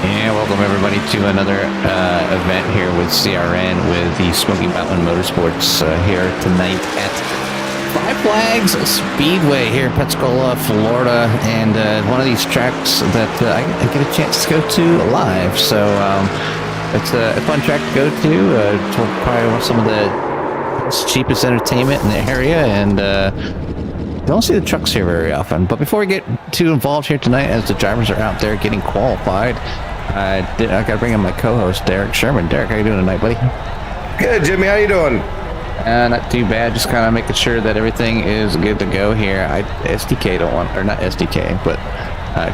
Yeah, welcome everybody to another event here with CRN with the Smoky Mountain Motorsports here tonight at Five Flags Speedway here in Pensacola, Florida, and one of these tracks that I get a chance to go to live. So it's a fun track to go to. It's probably some of the cheapest entertainment in the area, and don't see the trucks here very often. But before we get too involved here tonight, as the drivers are out there getting qualified, I got to bring in my co-host, Derek Sherman. Derek, how you doing tonight, buddy? Good, Jimmy. How you doing? Not too bad. Just kind of making sure that everything is good to go here. SDK don't want, or not SDK, but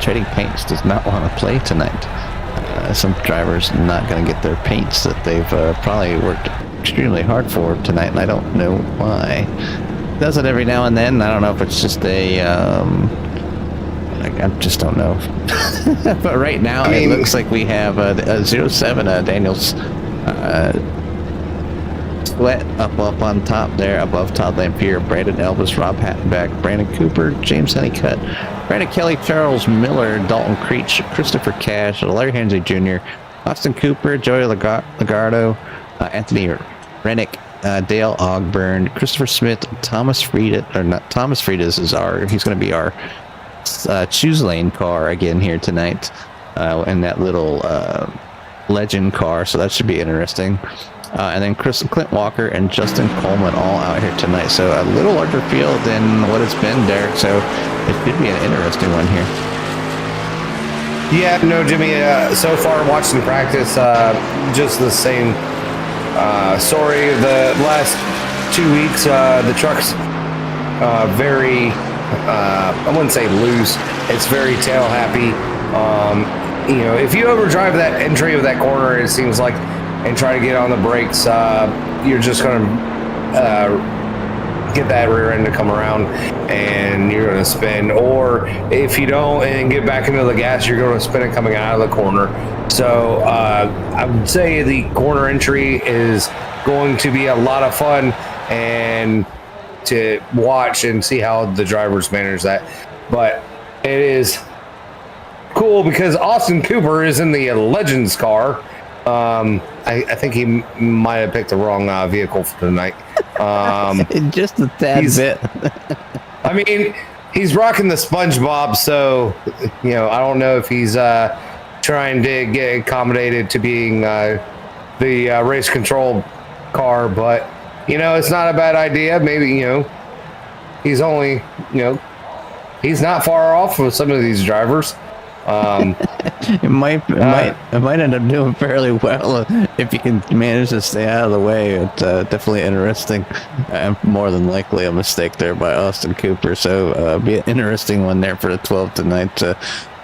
Trading Paints does not want to play tonight. Some drivers not going to get their paints that they've probably worked extremely hard for tonight, and I don't know why. Does it every now and then. I don't know if it's just a I just don't know. But right now it looks like we have a 07 Daniels Sweat up on top there, above Todd Lampier, Brandon Elvis, Rob Hattenbeck, Brandon Cooper, James Honeycutt, Brandon Kelly, Charles Miller, Dalton Creech, Christopher Cash, Larry Hensley Jr., Austin Cooper, Joey Lagardo, Anthony Rennick, Dale Ogburn, Christopher Smith, Thomas Frieda, or not Thomas Frieda he's going to be our choose lane car again here tonight, in that little legend car, so that should be interesting. And then Clint Walker and Justin Coleman all out here tonight, so a little larger field than what it's been, Derek, so it should be an interesting one here. Yeah, no, Jimmy, so far watching practice, just the same story. The last 2 weeks, the truck's very, I wouldn't say loose, it's very tail happy. You know, if you overdrive that entry of that corner, it seems like, and try to get on the brakes, you're just going to get that rear end to come around and you're going to spin. Or if you don't and get back into the gas, you're going to spin it coming out of the corner. So I would say the corner entry is going to be a lot of fun and to watch and see how the drivers manage that. But it is cool because Austin Cooper is in the Legends car. I think he might have picked the wrong vehicle for tonight. Just a tad bit. I mean, he's rocking the SpongeBob, so you know, I don't know if he's trying to get accommodated to being the race control car, but you know, it's not a bad idea. Maybe, you know, he's only, you know, he's not far off with some of these drivers. It might end up doing fairly well if you can manage to stay out of the way. It's definitely interesting, and more than likely a mistake there by Austin Cooper. So be an interesting one there for the 12 tonight.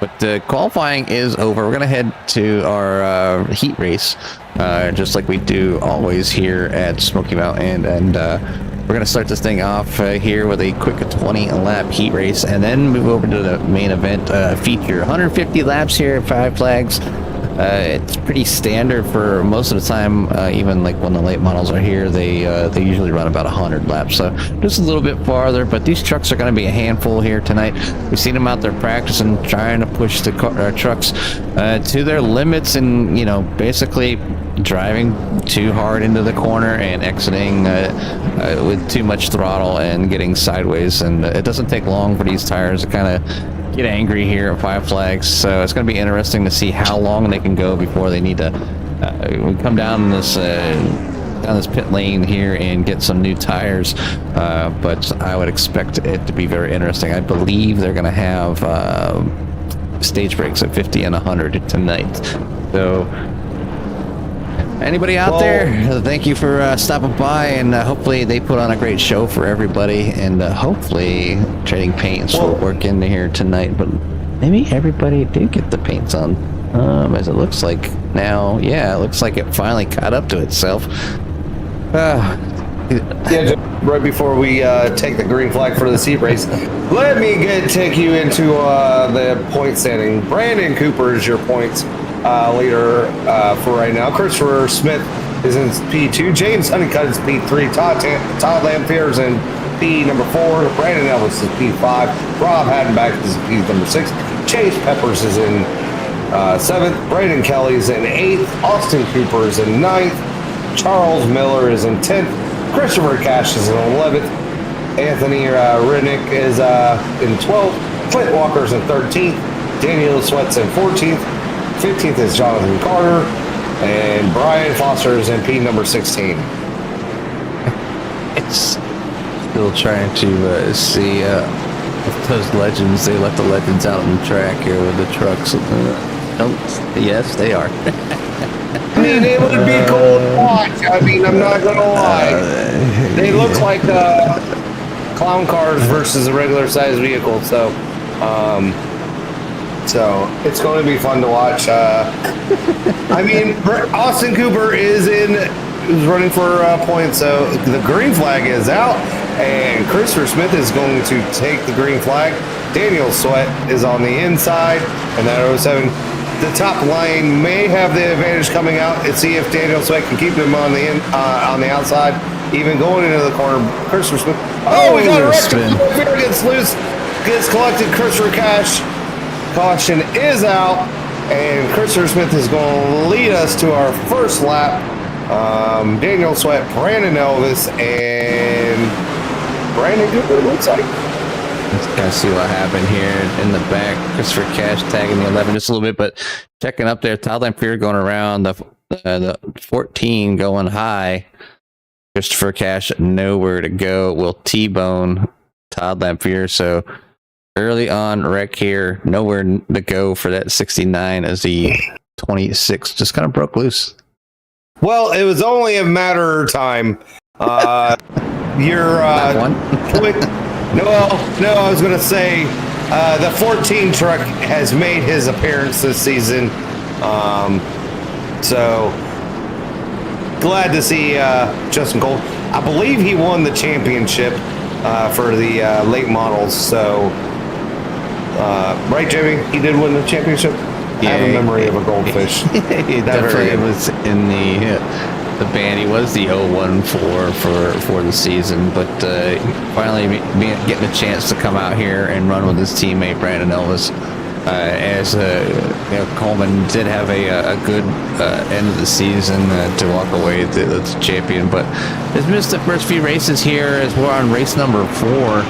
But qualifying is over. We're gonna head to our heat race, just like we do always here at Smoky Mountain, and we're going to start this thing off here with a quick 20 lap heat race and then move over to the main event feature. 150 laps here at Five Flags. It's pretty standard for most of the time, even like when the late models are here, they usually run about 100 laps. So just a little bit farther, but these trucks are going to be a handful here tonight. We've seen them out there practicing, trying to push the trucks to their limits and, you know, basically driving too hard into the corner and exiting with too much throttle and getting sideways. And it doesn't take long for these tires to kind of get angry here at Five Flags, so it's going to be interesting to see how long they can go before they need to come down this pit lane here and get some new tires. But I would expect it to be very interesting. I believe they're going to have stage breaks at 50 and 100 tonight. So anybody out there, thank you for stopping by, and hopefully they put on a great show for everybody, and hopefully Trading Paints will work in here tonight. But maybe everybody did get the paints on, as it looks like now. Yeah, it looks like it finally caught up to itself. Yeah, right before we take the green flag for the seat race, let me take you into the point standing. Brandon Cooper is your points leader for right now. Christopher Smith is in P2. James Honeycutt is P3. Todd Lampier is in P number 4. Brandon Elvis is P5. Rob Hattenbeck is P number 6. Chase Peppers is in 7th. Brandon Kelly's in 8th. Austin Cooper is in 9th. Charles Miller is in 10th. Christopher Cash is in 11th. Anthony Riddick is in 12th. Clint Walker's in 13th. Daniel Sweat's in 14th. 15th is Jonathan Carter. And Brian Foster is in P number 16. It's still trying to see those legends. They let the legends out on the track here with the trucks. Yes, they are. I mean, it would be cool to watch. I mean, I'm not going to lie. They look like clown cars versus a regular sized vehicle. So it's going to be fun to watch. I mean, Austin Cooper is running for points. So the green flag is out, and Christopher Smith is going to take the green flag. Daniel Sweat is on the inside, and that 07. The top line may have the advantage coming out, and see if Daniel Sweat can keep him on the outside, even going into the corner. Christopher Smith. Oh, we got a wreck. Fear gets loose, gets collected. Christopher Cash. Caution is out, and Christopher Smith is going to lead us to our first lap. Daniel Sweat, Brandon Elvis, and Brandon Cooper, looks like. Let's kind of see what happened here in the back. Christopher Cash tagging the 11 just a little bit, but checking up there. Todd Lamphere going around the 14 going high. Christopher Cash nowhere to go. Will T-bone Todd Lamphere. So early on wreck here, nowhere to go for that 69 as the 26 just kind of broke loose. Well, it was only a matter of time. Your quick. No, I was going to say the 14 truck has made his appearance this season. So glad to see Justin Gold. I believe he won the championship for the late models. So, right, Jimmy? He did win the championship? Yeah, I have a memory of a goldfish. It definitely was in the band. He was the 014 for the season, but finally getting a chance to come out here and run with his teammate Brandon Elvis. As Coleman did have a good end of the season to walk away the champion, but has missed the first few races here as we're on race number 4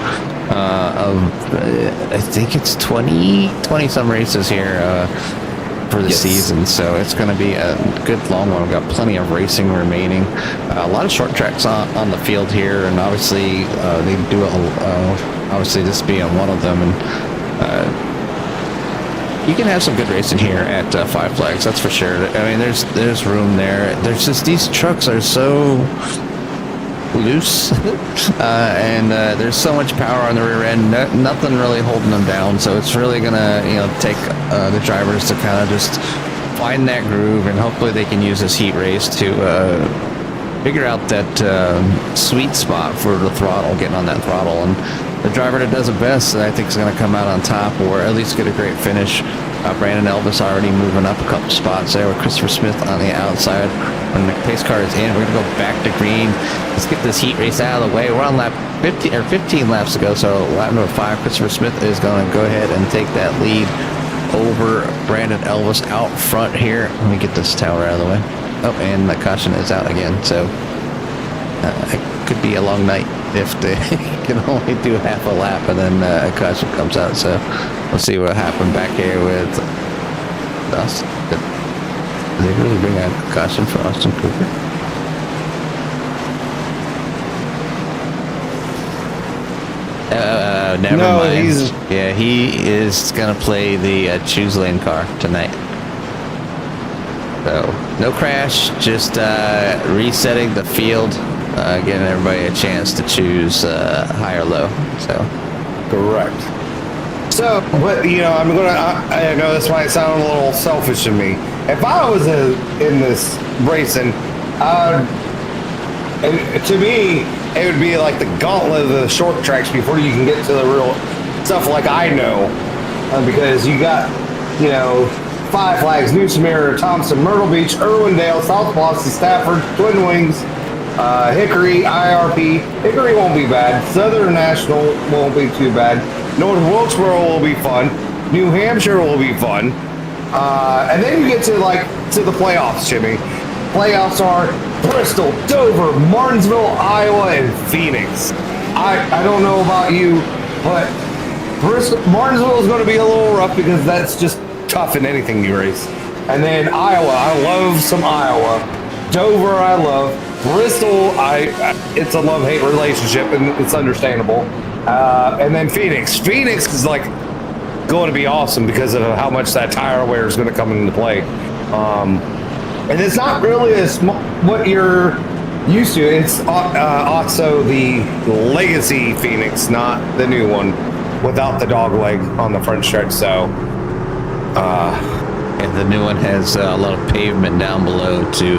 of I think it's 20 some races here for the season, so it's going to be a good long one. We've got plenty of racing remaining, a lot of short tracks on the field here, and obviously they do obviously this being one of them, and you can have some good racing here at Five Flags, that's for sure. I mean, there's room there. There's just, these trucks are so loose and there's so much power on the rear end, nothing really holding them down, so it's really gonna take the drivers to kind of just find that groove, and hopefully they can use this heat race to figure out that sweet spot for the throttle, getting on that throttle, and the driver that does it best, I think, is going to come out on top, or at least get a great finish. Brandon Elvis already moving up a couple spots there with Christopher Smith on the outside. When the pace car is in, we're going to go back to green. Let's get this heat race out of the way. We're on lap 15 laps to go, so lap number 5, Christopher Smith is going to go ahead and take that lead over Brandon Elvis out front here. Let me get this tower out of the way. Oh, and the caution is out again, so it could be a long night if they can only do half a lap and then a caution comes out. So we'll see what happened back here with Austin. Did they really bring out a caution for Austin Cooper? Never mind. Yeah, he is going to play the choose lane car tonight. So no crash, just resetting the field, giving everybody a chance to choose high or low. So correct. So, but I know this might sound a little selfish to me. If I was in this racing, and to me, it would be like the gauntlet of the short tracks before you can get to the real stuff like I know, because you got Five Flags, New Smyrna, Thompson, Myrtle Beach, Irwindale, South Boston, Stafford, Twin Wings, Hickory, IRP. Hickory won't be bad. Southern National won't be too bad. North Wilkesboro will be fun. New Hampshire will be fun. And then you get to the playoffs, Jimmy. Playoffs are Bristol, Dover, Martinsville, Iowa, and Phoenix. I don't know about you, but Martinsville is going to be a little rough because that's just tough in anything you race. And then Iowa, I love some Iowa. Dover, I love. Bristol, it's a love-hate relationship, and it's understandable. And then Phoenix. Phoenix is like going to be awesome because of how much that tire wear is going to come into play. And it's not really what you're used to. It's also the legacy Phoenix, not the new one, without the dog leg on the front stretch. So, and the new one has a lot of pavement down below to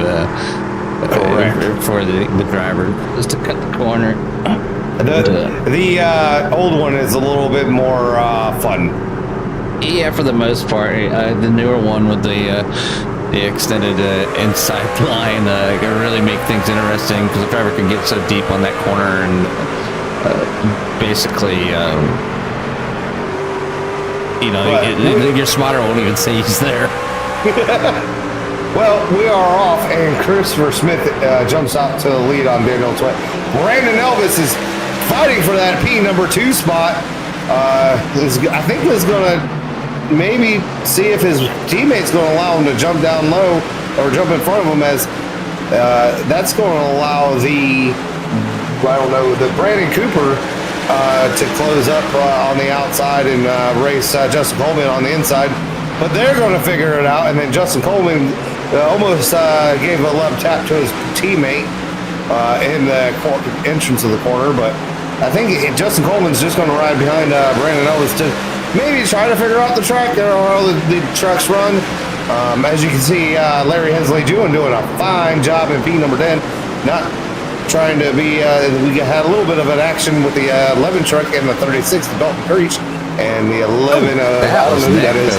for the driver just to cut the corner. The old one is a little bit more fun. Yeah, for the most part. The newer one with the extended inside line can really make things interesting because the driver can get so deep on that corner and basically, your spotter won't even see he's there. Well, we are off, and Christopher Smith jumps out to the lead on Daniel Sweat. Brandon Elvis is fighting for that P2 spot. I think is going to maybe see if his teammate's going to allow him to jump down low or jump in front of him, as that's going to allow the Brandon Cooper to close up on the outside and race Justin Coleman on the inside. But they're going to figure it out, and then Justin Coleman almost gave a left tap to his teammate in the entrance of the corner, but I think Justin Coleman's just going to ride behind Brandon Ellis to maybe try to figure out the track or how the trucks run. As you can see, Larry Hensley doing a fine job in P10, not trying to be, we had a little bit of an action with the 11 truck and the 36, the Dalton Creech, and the 11, I don't know who that is.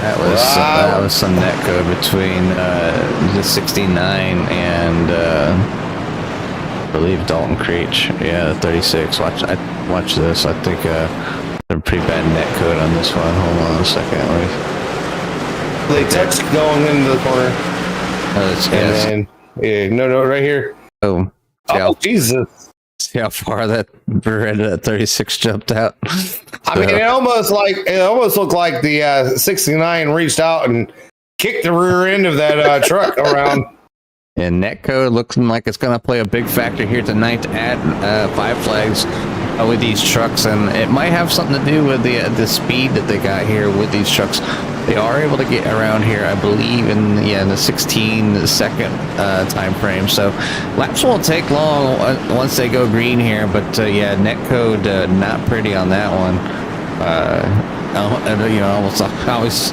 That was some netco between the 69 and I believe Dalton Creech. Yeah, the 36. Watch this. I think a pretty bad netcode on this one. Hold on a second. They touched going into the corner. And then, no, right here. Oh, Jesus. See how far that Beretta 36 jumped out. I mean, it almost looked like the 69 reached out and kicked the rear end of that truck around. And netcode looking like it's going to play a big factor here tonight to add 5 flags with these trucks, and it might have something to do with the speed that they got here with these trucks. They are able to get around here, I believe, in the 16-second time frame. So laps won't take long once they go green here, but netcode not pretty on that one. Almost always,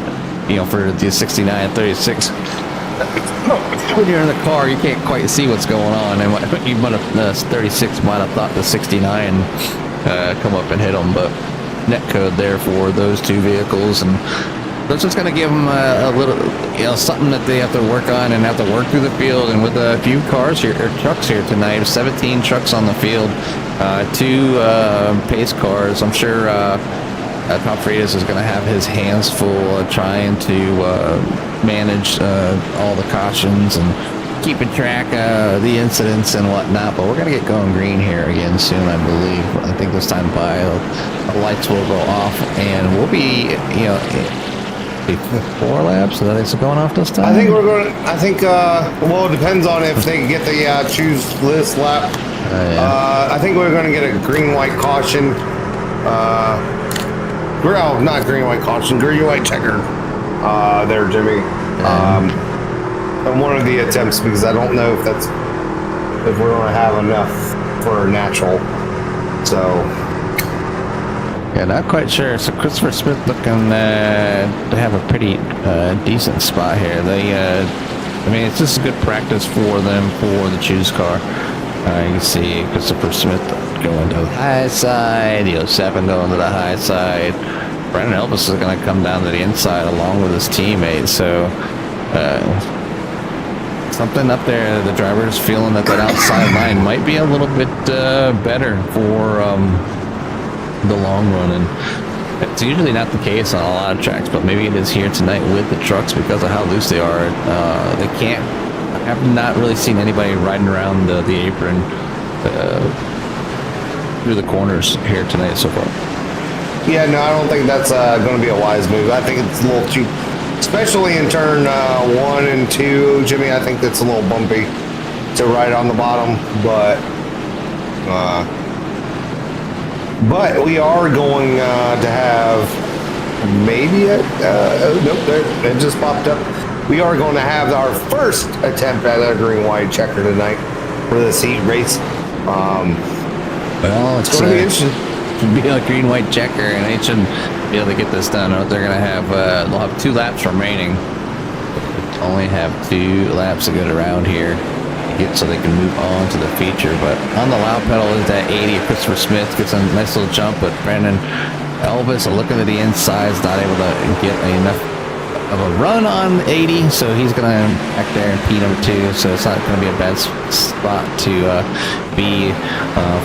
for the 69 and 36. When you're in the car, you can't quite see what's going on, and you might have 36 might have thought the 69 come up and hit them, but netcode there for those two vehicles, and that's just going to give them a little, something that they have to work on and have to work through the field. And with a few cars here, or trucks here tonight, 17 trucks on the field, 2 pace cars. I'm sure Tom Freitas is going to have his hands full trying to manage all the cautions and keeping track of the incidents and whatnot. But we're going to get going green here again soon, I believe. I think this time the lights will go off, and we'll be, 4 laps. So that's going off this time. Well, it depends on if they get the choose list lap. I think we're going to get a green-white caution. Not green-white caution, green-white checker. There, Jimmy. On one of the attempts, because I don't know if we're going to have enough for natural. So. Yeah, not quite sure. So Christopher Smith looking to have a pretty decent spot here. It's just a good practice for them for the choose car. You can see Christopher Smith going to the high side, the 07 going to the high side. Brandon Elvis is going to come down to the inside along with his teammate. So something up there, the driver's feeling that outside line might be a little bit better for the long run. And It's usually not the case on a lot of tracks, but maybe it is here tonight with the trucks because of how loose they are. They can't. I have not really seen anybody riding around the apron through the corners here tonight so far. Yeah, no, I don't think that's going to be a wise move. I think it's a little too, especially in turn 1 and 2, Jimmy. I think that's a little bumpy to ride on the bottom, but we are going to have maybe nope, it just popped up. We are going to have our first attempt at a green-white checker tonight for this heat race. Well, it's going to be interesting. Be a green-white checker, and they shouldn't be able to get this done. They're going to have they'll have 2 laps remaining. Only have 2 laps to get around here, so they can move on to the feature. But on the loud pedal is that 80. Christopher Smith gets a nice little jump, but Brandon Elvis looking at the inside is not able to get enough of a run on 80, so he's going to back there in P number 2, so it's not going to be a bad spot to be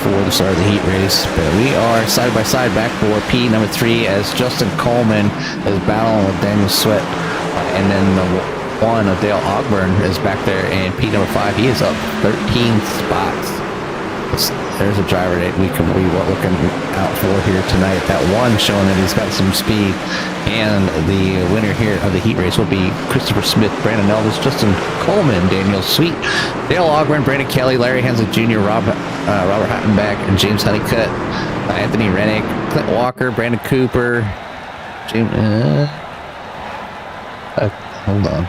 for the start of the heat race. But we are side by side back for P number 3 as Justin Coleman is battling with Daniel Sweat, and then the one of Dale Ogburn is back there in P number 5. He is up 13 spots. There's a driver that we can be looking out for here tonight. That one showing that he's got some speed. And the winner here of the heat race will be Christopher Smith, Brandon Elvis, Justin Coleman, Daniel Sweet, Dale Ogburn, Brandon Kelly, Larry Hensley Jr., Robert Hattenbach, and James Honeycutt, Anthony Rennick, Clint Walker, Brandon Cooper, James. Hold on.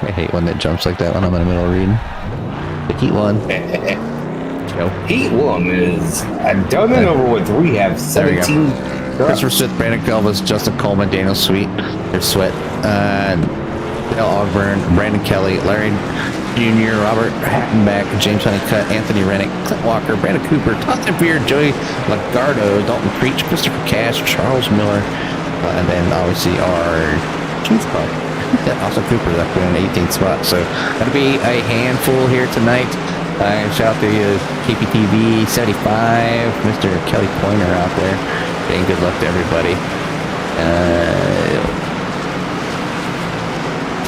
I hate when it jumps like that when I'm in the middle of reading. The heat one. Heat 1 is done and over with. We have 17. Christopher Smith, Brandon Elvis, Justin Coleman, Daniel Sweet, there's Sweat, Dale Ogburn, Brandon Kelly, Larry Jr., Robert Hattenbach, James Honeycutt, Anthony Rennick, Clint Walker, Brandon Cooper, Todd Beard, Joey Lagardo, Dalton Creech, Christopher Cash, Charles Miller, and then obviously our chief car. Austin Cooper is up in an 18th spot, so that'll be a handful here tonight. Shout out to KPTV 75, Mr. Kelly Pointer out there. Saying good luck to everybody.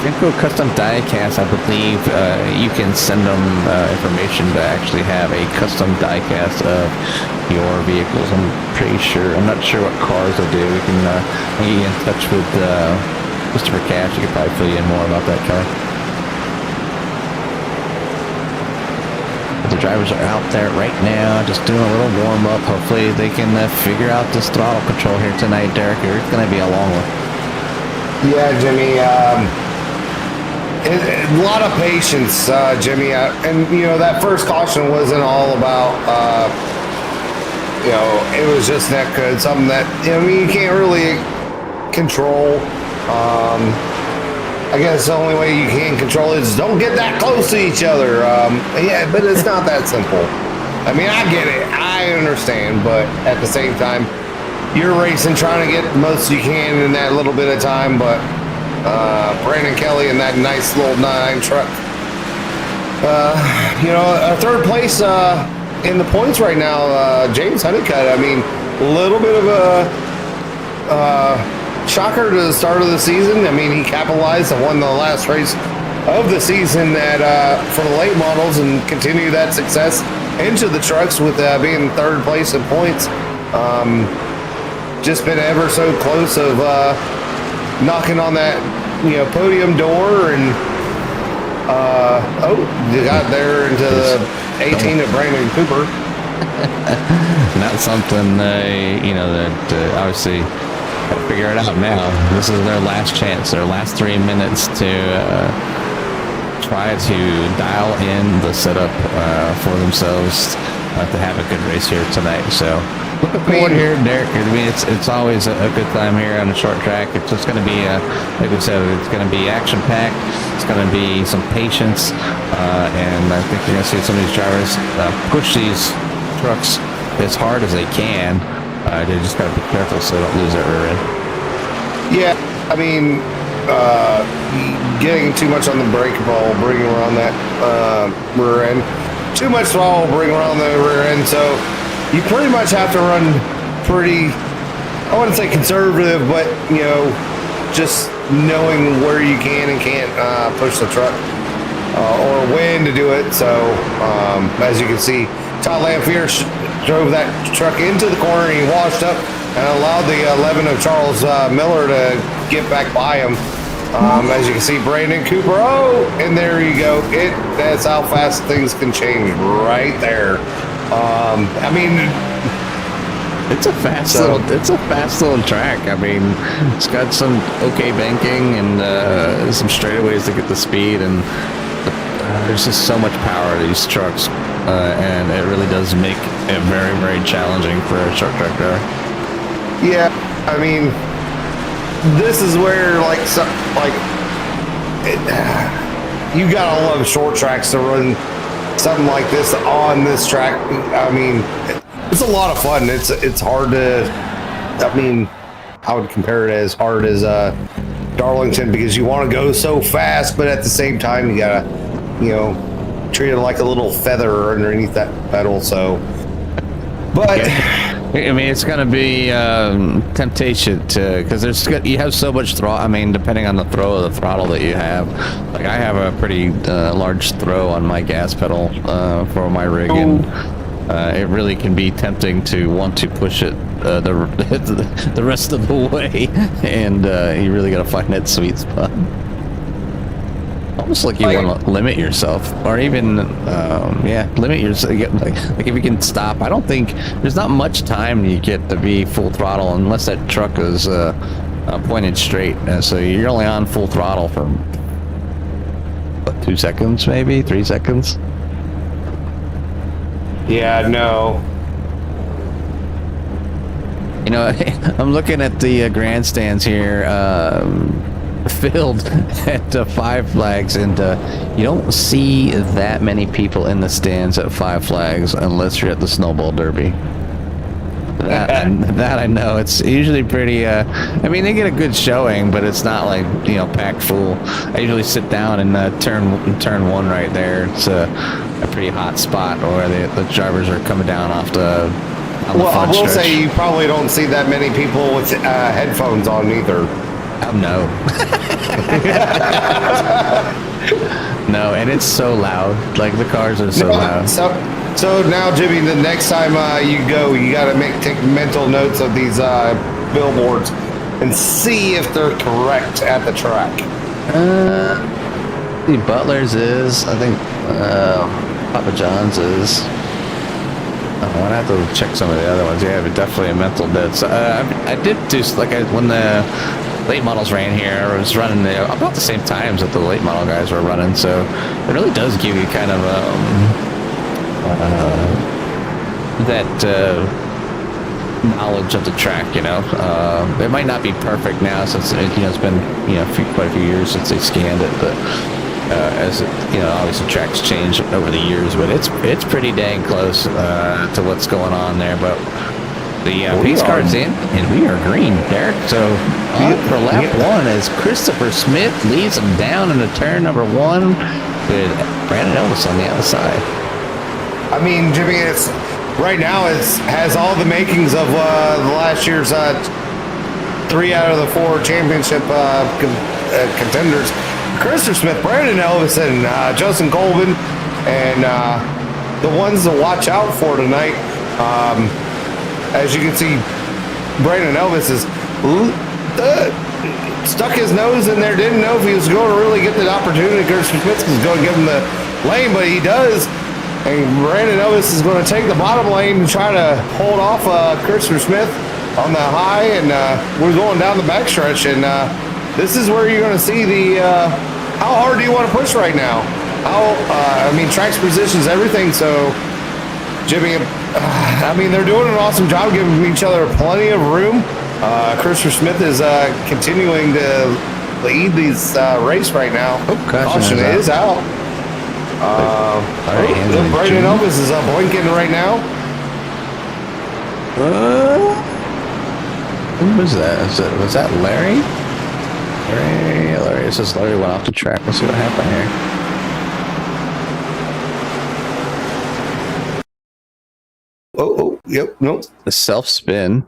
Finco Custom Diecast, I believe you can send them information to actually have a custom diecast of your vehicles. I'm pretty sure. I'm not sure what cars they'll do. We can get you in touch with Christopher Cash. He could probably fill you in more about that, Kelly. The drivers are out there right now just doing a little warm-up. Hopefully they can figure out this throttle control here tonight, Derek. It's going to be a long one. Yeah, Jimmy. A lot of patience, Jimmy. And, that first caution wasn't all about, it was just that good. Something that, you can't really control. I guess the only way you can control it is don't get that close to each other. Yeah, but it's not that simple. I mean, I get it. I understand. But at the same time, you're racing, trying to get the most you can in that little bit of time. But Brandon Kelly in that nice little 9 truck. A 3rd place in the points right now, James Honeycutt. I mean, a little bit of a shocker to the start of the season. I mean, he capitalized and won the last race of the season for the late models and continue that success into the trucks with being 3rd place in points. Just been ever so close of knocking on that podium door, and they got there into the 18 of Brandon Cooper. Not something that obviously got to figure it out now. This is their last chance, their last 3 minutes to try to dial in the setup for themselves to have a good race here tonight. So looking forward here, Derek. I mean, it's always a good time here on a short track. It's just going to be, like we said, it's going to be action-packed. It's going to be some patience, and I think you're going to see some of these drivers push these trucks as hard as they can. They just got to be careful so they don't lose their rear end. Yeah, I mean, getting too much on the brake ball, bringing around that rear end. Too much throttle, bring around the rear end. So you pretty much have to run pretty I wouldn't say conservative, but just knowing where you can and can't push the truck or when to do it. So as you can see, Todd Lamphere drove that truck into the corner. He washed up and allowed the 11 of Charles Miller to get back by him. As you can see, Brandon Cooper. Oh, and there you go. That's how fast things can change right there. I mean, it's a fast little track. I mean, it's got some okay banking and some straightaways to get the speed, and there's just so much power to these trucks, and it really does make it very, very challenging for a short track driver. Yeah, I mean, this is where you gotta love short tracks to run something like this on this track. I mean, it's a lot of fun. It's hard to. I mean, I would compare it as hard as Darlington, because you want to go so fast, but at the same time you gotta, treat it like a little feather underneath that pedal. So, but. Yeah. I mean, it's going to be temptation to, because you have so much throttle. I mean, depending on the throw of the throttle that you have. Like, I have a pretty large throw on my gas pedal for my rig, and it really can be tempting to want to push it the rest of the way, and you really got to find that sweet spot. Almost like you want to limit yourself, or even limit yourself. Like if you can stop. I don't think there's not much time you get to be full throttle unless that truck is pointed straight. So you're only on full throttle for what, 2 seconds, maybe 3 seconds. Yeah, no. I'm looking at the grandstands here. Filled at Five Flags, and you don't see that many people in the stands at Five Flags unless you're at the Snowball Derby. That I know. It's usually pretty I mean, they get a good showing, but it's not like packed full. I usually sit down in turn one right there. It's a pretty hot spot where the drivers are coming down off the I will say you probably don't see that many people with headphones on either. No. No, and it's so loud. Like, the cars are so loud. So now, Jimmy, the next time you go, you got to take mental notes of these billboards and see if they're correct at the track. The Butler's is. I think Papa John's is. I'm gonna have to check some of the other ones. Yeah, but definitely a mental note. So I did do when the late models ran here, I was running about the same times that the late model guys were running, so it really does give you kind of that knowledge of the track. It might not be perfect now since it's been quite a few years since they scanned it, but as obviously tracks change over the years, but it's pretty dang close to what's going on there. But the pace car's in, and we are green, Derek. So for lap one, as Christopher Smith leads him down into turn number one, with Brandon Elvis on the outside. I mean, Jimmy, right now it has all the makings of the last year's 3 out of the 4 championship contenders. Christopher Smith, Brandon Elvis, and Justin Colvin, and the ones to watch out for tonight. As you can see, Brandon Elvis is stuck his nose in there, didn't know if he was going to really get the opportunity. Christopher Smith was going to give him the lane, but he does. And Brandon Elvis is going to take the bottom lane and try to hold off Christopher Smith on the high, and we're going down the backstretch, and this is where you're going to see the how hard do you want to push right now? I mean, tracks positions everything, so Jimmy, I mean, they're doing an awesome job giving each other plenty of room. Christopher Smith is continuing to lead this race right now. Caution is out. Brandon Elvis is blinking right now. Who was that? Was that Larry? Larry. It says Larry went off the track. Let's see what happened here. Yep, nope. The self spin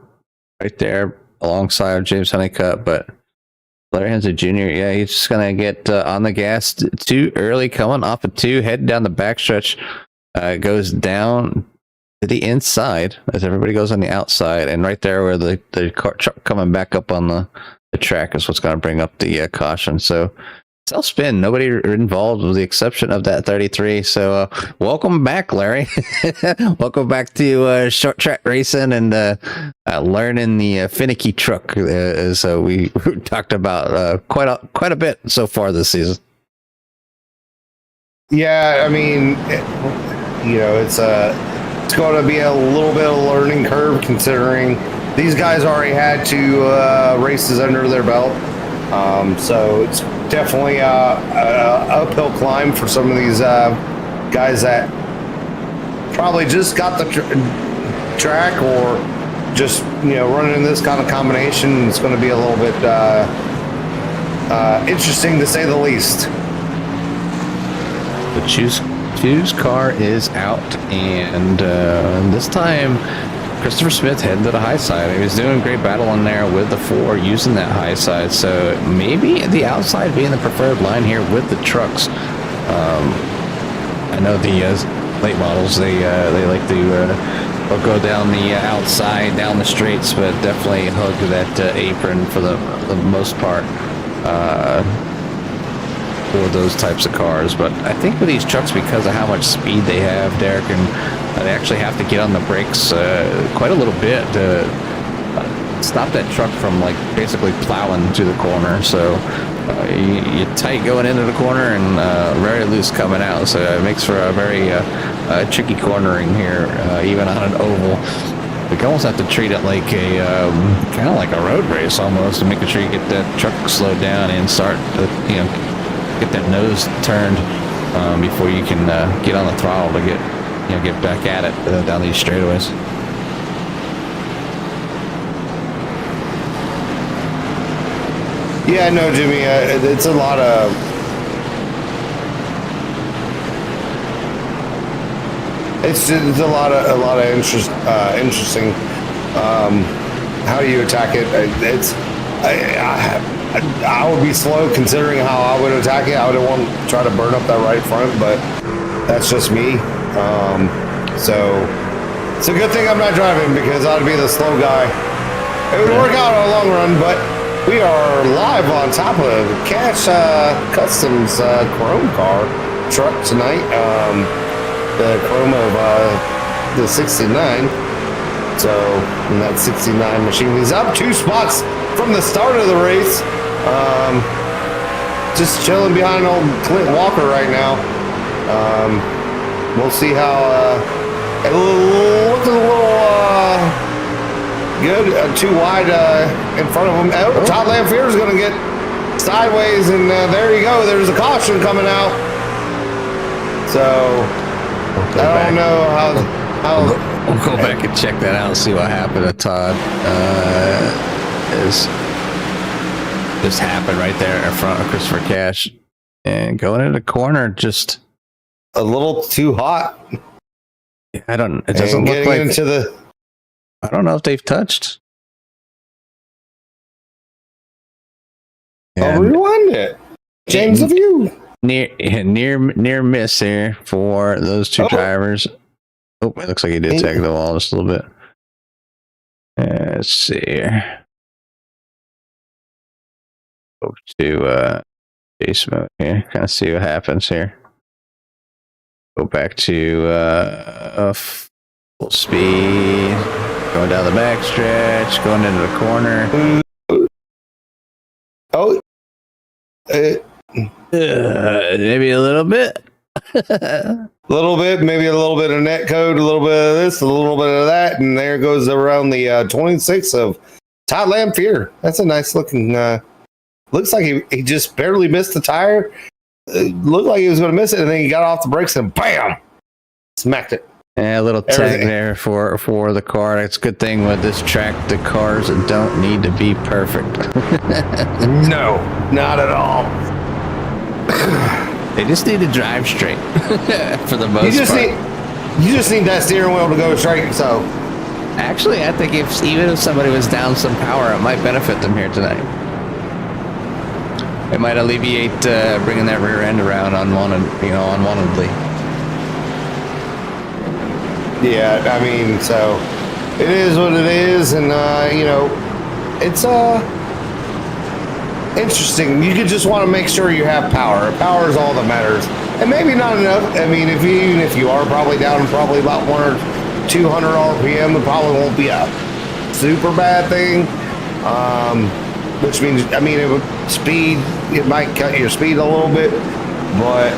right there. alongside James Honeycutt, but Larry Hensley Jr., yeah, he's just going to get on the gas too early, coming off of 2, heading down the backstretch, goes down to the inside as everybody goes on the outside, and right there where the car truck coming back up on the track is what's going to bring up the caution. So self-spin, nobody involved with the exception of that 33. So welcome back, Larry. Welcome back to short track racing and learning the finicky truck, as we talked about quite a bit so far this season. Yeah, I mean, it's going to be a little bit of a learning curve, considering these guys already had 2 races under their belt. So it's definitely a uphill climb for some of these guys that probably just got the track, or just running in this kind of combination. It's going to be a little bit interesting to say the least. The choose car is out, and this time Christopher Smith heading to the high side. He was doing great battle in there with the 4, using that high side. So maybe the outside being the preferred line here with the trucks. I know the late models, they like to they'll go down the outside, down the straights, but definitely hug that apron for the most part. For those types of cars. But I think with these trucks, because of how much speed they have, Derek, and they actually have to get on the brakes quite a little bit to stop that truck from basically plowing through the corner. So you're tight going into the corner and very loose coming out. So it makes for a very tricky cornering here, even on an oval. We almost have to treat it like a kind of like a road race almost, and making sure you get that truck slowed down and start to get that nose turned before you can get on the throttle to get back at it down these straightaways. Yeah, no, Jimmy, it's a lot of interesting how you attack it. I would be slow considering how I would attack it. I would want to try to burn up that right front, but that's just me. So it's a good thing I'm not driving, because I'd be the slow guy. It would work out in the long run, but we are live on top of Cash Customs Chrome car truck tonight. The Chrome of the 69. So, and that 69 machine is up 2 spots from the start of the race. Just chilling behind old Clint Walker right now. We'll see how it looks a little good, too wide in front of him. Oh, Todd Lamphere is going to get sideways, and there you go. There's a caution coming out. So I don't know how. We'll go back and check that out and see what happened to Todd. Just happened right there in front of Christopher Cash, and going into the corner, just a little too hot. I don't. It doesn't look like into the. I don't know if they've touched. I'll rewind it. James, of you near miss here for those 2 drivers. Oh, it looks like he did tag the wall just a little bit. Let's see here. Go to chase mode here. Kind of see what happens here. Go back to full speed. Going down the backstretch. Going into the corner. Oh. Maybe a little bit. Maybe a little bit of net code, a little bit of this, a little bit of that, and there goes around the 26 of Todd Lamphere. That's a nice looking. Looks like he just barely missed the tire. It looked like he was going to miss it, and then he got off the brakes and bam, smacked it. Yeah, a little tag there for the car. It's a good thing with this track, the cars don't need to be perfect. No, not at all. They just need to drive straight for the most part. You just need that steering wheel to go straight. So Actually, I think even if somebody was down some power, it might benefit them here tonight. It might alleviate bringing that rear end around unwantedly. Yeah, I mean, so it is what it is, and it's interesting. You just want to make sure you have power. Power is all that matters, and maybe not enough. I mean, even if you are probably down probably about 100 or 200 RPM, it probably won't be a super bad thing. Which means, I mean, it might cut your speed a little bit, but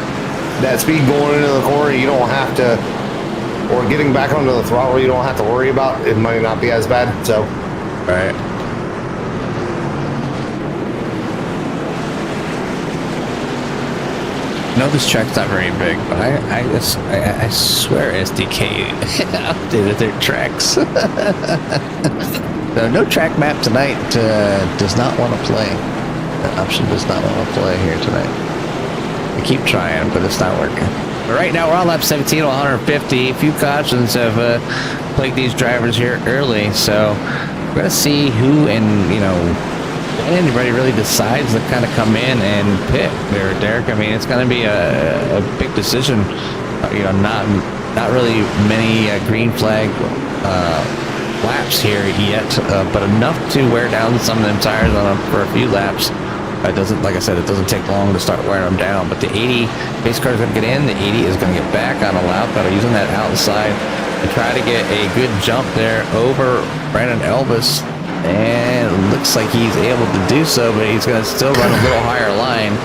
that speed going into the corner, you don't have to, or getting back onto the throttle, you don't have to worry about. It might not be as bad. So, right. No, this track's not very big, but I swear SDK updated their tracks. So no track map tonight. Does not want to play. The option does not want to play here tonight. We keep trying, but it's not working. But right now we're on lap 17, 150. A few cautions have plagued these drivers here early, so we're gonna see who and when anybody really decides to kind of come in and pit there, Derek. I mean, it's going to be a big decision. Not really many green flag laps here yet, but enough to wear down some of them tires on them for a few laps. It doesn't, like I said, it doesn't take long to start wearing them down. But the 80 pace car is going to get in. The 80 is going to get back on a lap pedal, using that outside to try to get a good jump there over Brandon Elvis. And it looks like he's able to do so, but he's going to still run a little higher line.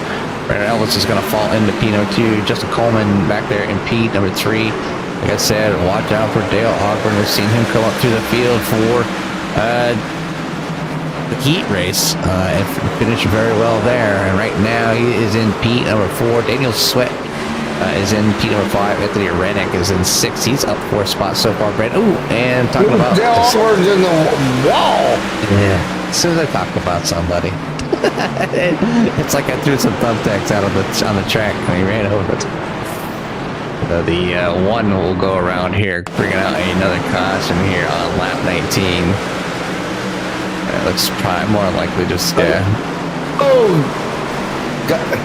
Brandon Elvis is going to fall into P02. Justin Coleman back there in P number 3. Like I said, watch out for Dale Ogburn. We've seen him come up through the field for the heat race and finish very well there. And right now he is in P number 4. Daniel Sweat is in P number 5. Anthony Rennick is in 6. He's up 4 spots so far, Brad. Ooh, and talking about Dale Ogburn's in the wall. Yeah, as soon as I talk about somebody, it's like I threw some thumbtacks out on the track and he ran over it. The one will go around here, bringing out another caution here on lap 19. It looks probably more likely just Oh, God.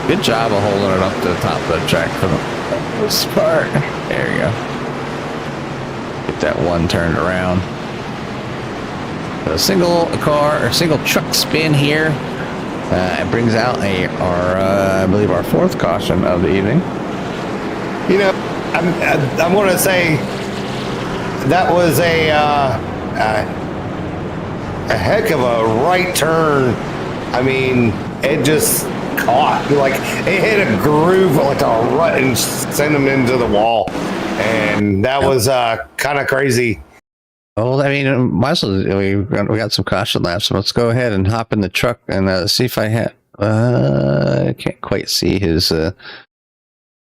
Good job of holding it up to the top of the track for the most part. There you go. Get that one turned around. A single car or single truck spin here. It brings out I believe our 4th caution of the evening. I'm going to say that was a heck of a right turn. I mean, it just caught, like it hit a groove like a rut and sent him into the wall, and that was kind of crazy. Well, I mean, might as well, we got some caution laps, so let's go ahead and hop in the truck and see if I can't quite see his.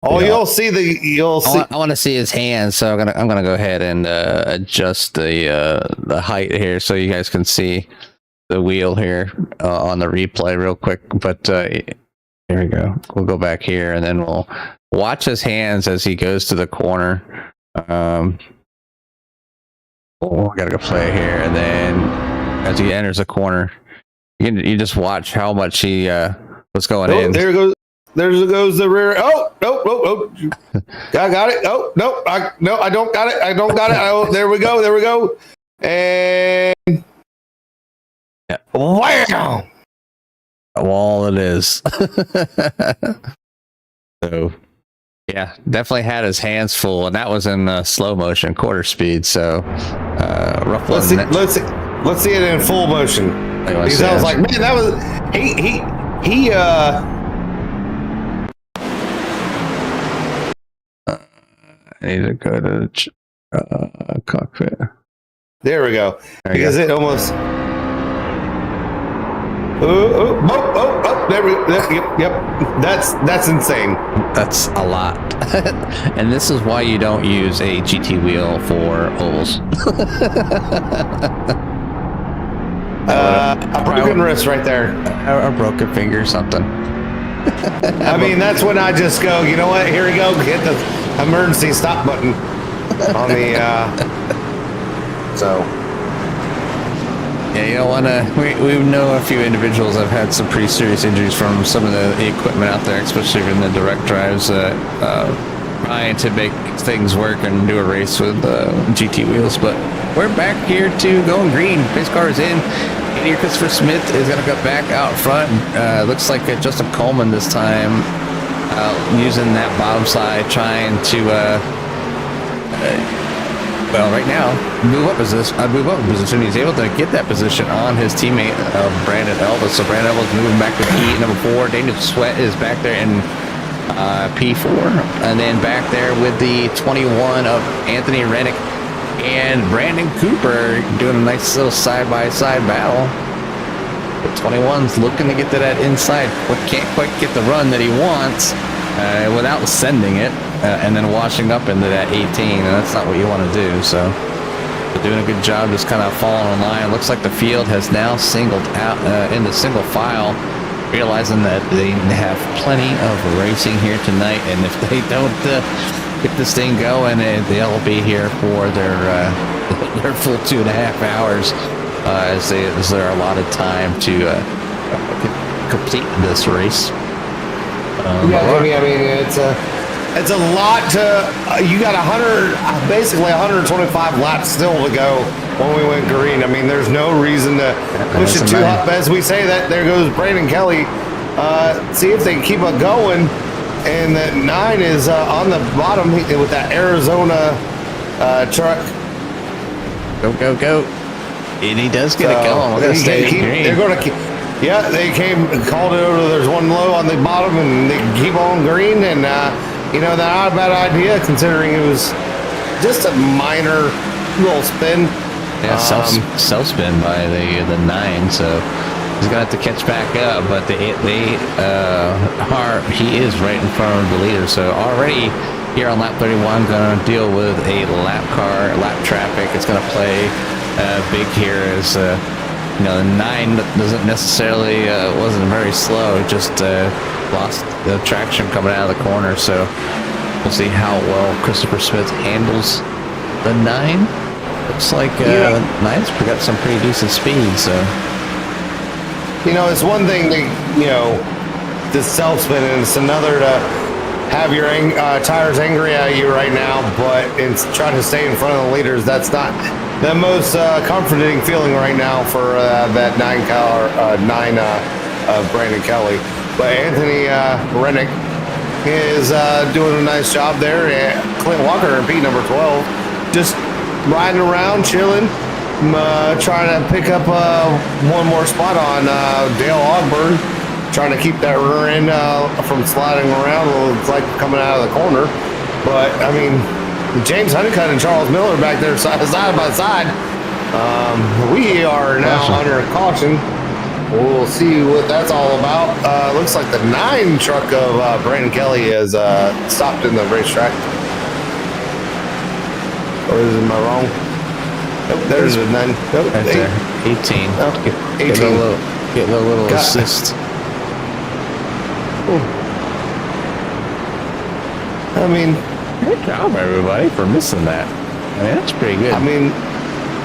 You'll see. I want to see his hands, so I'm gonna go ahead and adjust the height here so you guys can see the wheel here on the replay real quick. But here we go. We'll go back here and then we'll watch his hands as he goes to the corner. Gotta go play here, and then as he enters the corner, you just watch how much he what's going in. There goes. There goes the rear. Oh, no. I got it. Oh, no, I don't got it. I don't got it. Oh, there we go. And yeah. Wow. Wall it is. So, yeah, definitely had his hands full, and that was in slow motion, quarter speed. So, rough. Let's see it in full motion. Because I was like, man, that was he. I need to go to the cockpit. There we go. Because it almost. Yep. That's insane. That's a lot. And this is why you don't use a GT wheel for ovals. A broken wrist right there. A broken finger or something. I mean, that's when I just go, you know what? Here we go. Hit the emergency stop button on the. So. Yeah, you don't want to. We know a few individuals that have had some pretty serious injuries from some of the equipment out there, especially in the direct drives, trying to make things work and do a race with GT wheels. But we're back here to going green. Pace car is in. And here, Christopher Smith is going to go back out front. Looks like Justin Coleman this time, using that bottom side, trying to. Well, right now, move up position. He's able to get that position on his teammate, Brandon Elvis. So Brandon Elvis moving back to number 4. Daniel Sweat is back there in P4. And then back there with the 21 of Anthony Rennick and Brandon Cooper doing a nice little side-by-side battle. The 21's looking to get to that inside, but can't quite get the run that he wants without sending it. And then washing up into that 18, and that's not what you want to do. So they're doing a good job just kind of falling in line. Looks like the field has now singled out into single file, realizing that they have plenty of racing here tonight, and if they don't get this thing going, they'll be here for their full 2.5 hours as they're allotted time to complete this race. It's a lot to, you got basically 125 laps still to go when we went green. I mean, there's no reason to push it too up. As we say that, there goes Brandon Kelly. See if they can keep it going. And that 9 is on the bottom with that Arizona truck. Go. And he does get it going. We're going to stay green. They're going to keep. Yeah, they called it over. There's one low on the bottom, and they keep on green. And, that's not a bad idea considering it was just a minor little spin. Yeah, self spin by the 9, so he's gonna have to catch back up. But he is right in front of the leader. So already here on lap 31, gonna deal with a lap traffic. It's gonna play big here as the 9 doesn't necessarily wasn't very slow. It just lost the traction coming out of the corner. So we'll see how well Christopher Smith handles the 9. Looks like 9's got some pretty decent speed. So it's one thing to self spin, and it's another to have your tires angry at you right now, but it's trying to stay in front of the leaders. That's not the most comforting feeling right now for that 9 of Brandon Kelly. But Anthony Rennick is doing a nice job there. Clint Walker in P number 12, just riding around, chilling, trying to pick up one more spot on Dale Ogburn, trying to keep that rear end from sliding around. It's like coming out of the corner. But, I mean, James Honeycutt and Charles Miller back there side by side. We are now under caution. We'll see what that's all about. Looks like the 9 truck of Brandon Kelly is stopped in the racetrack. Or am I wrong? Nope, there's a 9. Nope, right there. 18. Oh, 18. Get a little assist. Ooh. I mean, good job, everybody, for missing that. I mean, that's pretty good. I mean,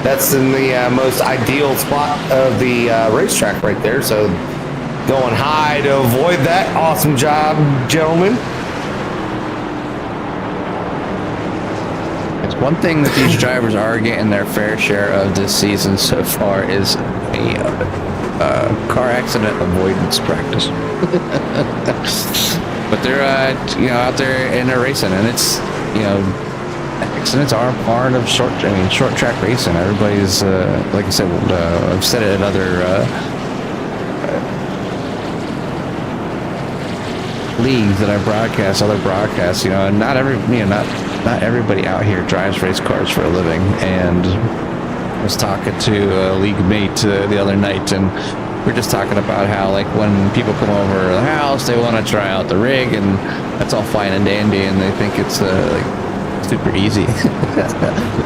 that's in the most ideal spot of the racetrack right there. So going high to avoid that. Awesome job, gentlemen. It's one thing that these drivers are getting their fair share of this season so far is a car accident avoidance practice. But they're out there and they're racing, and it's accidents are part of short track racing. Everybody's like I said, I've said it at other leagues that I broadcast, other broadcasts. Not everybody out here drives race cars for a living. And I was talking to a league mate the other night, and we're just talking about how, like, when people come over to the house, they want to try out the rig, and that's all fine and dandy, and they think it's like super easy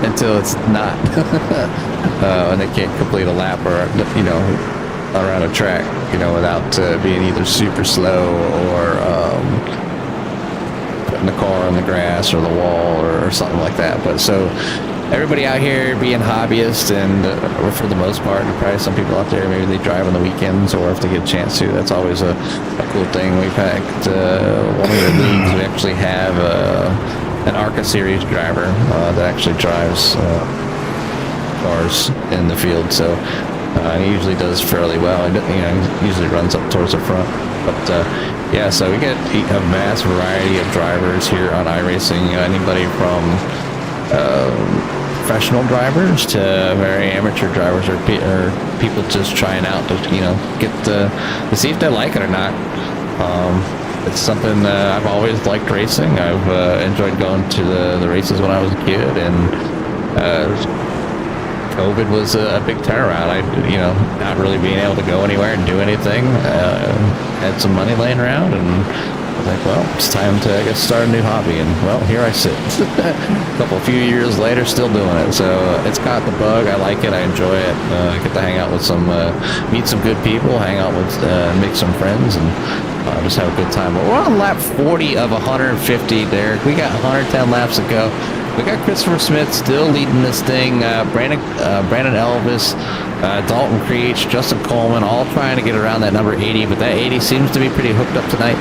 until it's not, and they can't complete a lap or around a track, without being either super slow or putting the car on the grass or the wall or something like that. But so everybody out here being hobbyists, and for the most part, probably some people out there, maybe they drive on the weekends, or if they get a chance to, that's always a cool thing. We've had one of the leagues, we actually have an ARCA series driver that actually drives cars in the field, so he usually does fairly well. He usually runs up towards the front, but yeah, so we get a vast variety of drivers here on iRacing. Anybody from professional drivers to very amateur drivers, or people just trying out to get to see if they like it or not. It's something I've always liked racing. I've enjoyed going to the races when I was a kid, and COVID was a big turnaround. Not really being able to go anywhere and do anything. Had some money laying around, and I was like, well, it's time to, I guess, start a new hobby. And well, here I sit. A few years later, still doing it. So it's caught the bug. I like it. I enjoy it. I get to hang out with meet some good people, hang out with, make some friends, and just have a good time. But we're on lap 40 of 150, Derek. We got 110 laps to go. We got Christopher Smith still leading this thing. Brandon Elvis, Dalton Creech, Justin Coleman, all trying to get around that number 80, but that 80 seems to be pretty hooked up tonight.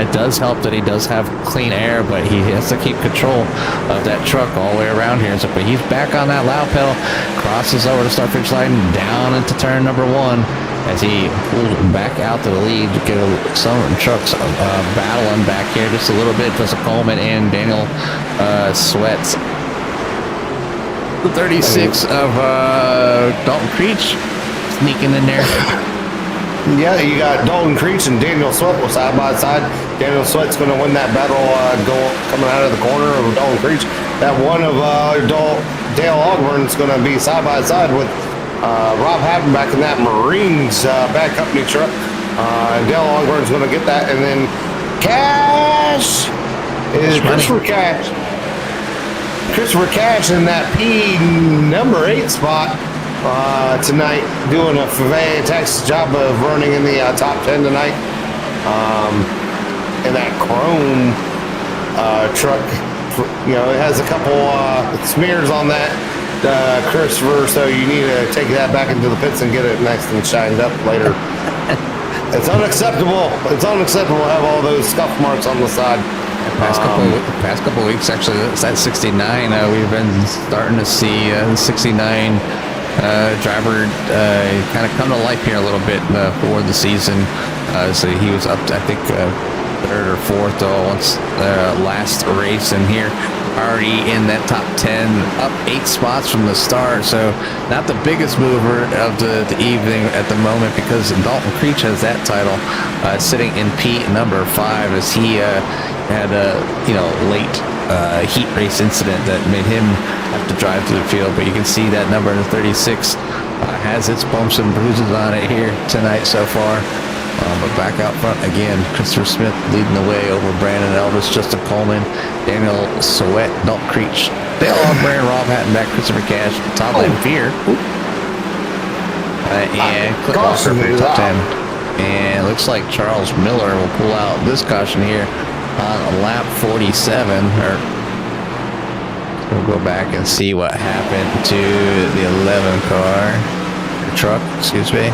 It does help that he does have clean air, but he has to keep control of that truck all the way around here. So, but he's back on that loud pedal, crosses over to start finish line, down into turn number 1. As he pulls back out to the lead, to get some trucks battling back here just a little bit. Justin Coleman and Daniel Sweats. The 36 of Dalton Creech sneaking in there. Yeah, you got Dalton Creech and Daniel Sweat side by side. Daniel Sweat's going to win that battle coming out of the corner of Dalton Creech. That one of Dale Ogburn's going to be side by side with Rob Hatton back in that Marines bad company truck. Dale Longburn's going to get that, and then Cash is Christopher Cash. Christopher Cash in that number 8 spot tonight, doing a fantastic job of running in the top 10 tonight. And that chrome truck, it has a couple smears on that. Christopher, so you need to take that back into the pits and get it nice and shined up later. It's unacceptable. It's unacceptable to have all those scuff marks on the side. Past couple weeks, actually, it's at 69. We've been starting to see 69 driver kind of come to life here a little bit for the season. So he was up to, I think, 3rd or 4th once last race, and here already in that top 10, up 8 spots from the start. So not the biggest mover of the evening at the moment, because Dalton Creech has that title, sitting in P number 5, as he had a late heat race incident that made him have to drive through the field. But you can see that number in the 36 has its bumps and bruises on it here tonight so far. But back out front again, Christopher Smith leading the way over Brandon Elvis, Justin Coleman, Daniel Sweat, Dalton Creech, Dale Ogburn, Rob Hatton, back Christopher Cash, Todd Lamphere, and Clint Walker for the top 10. And it looks like Charles Miller will pull out this caution here on lap 47. We'll go back and see what happened to the 11 truck, excuse me.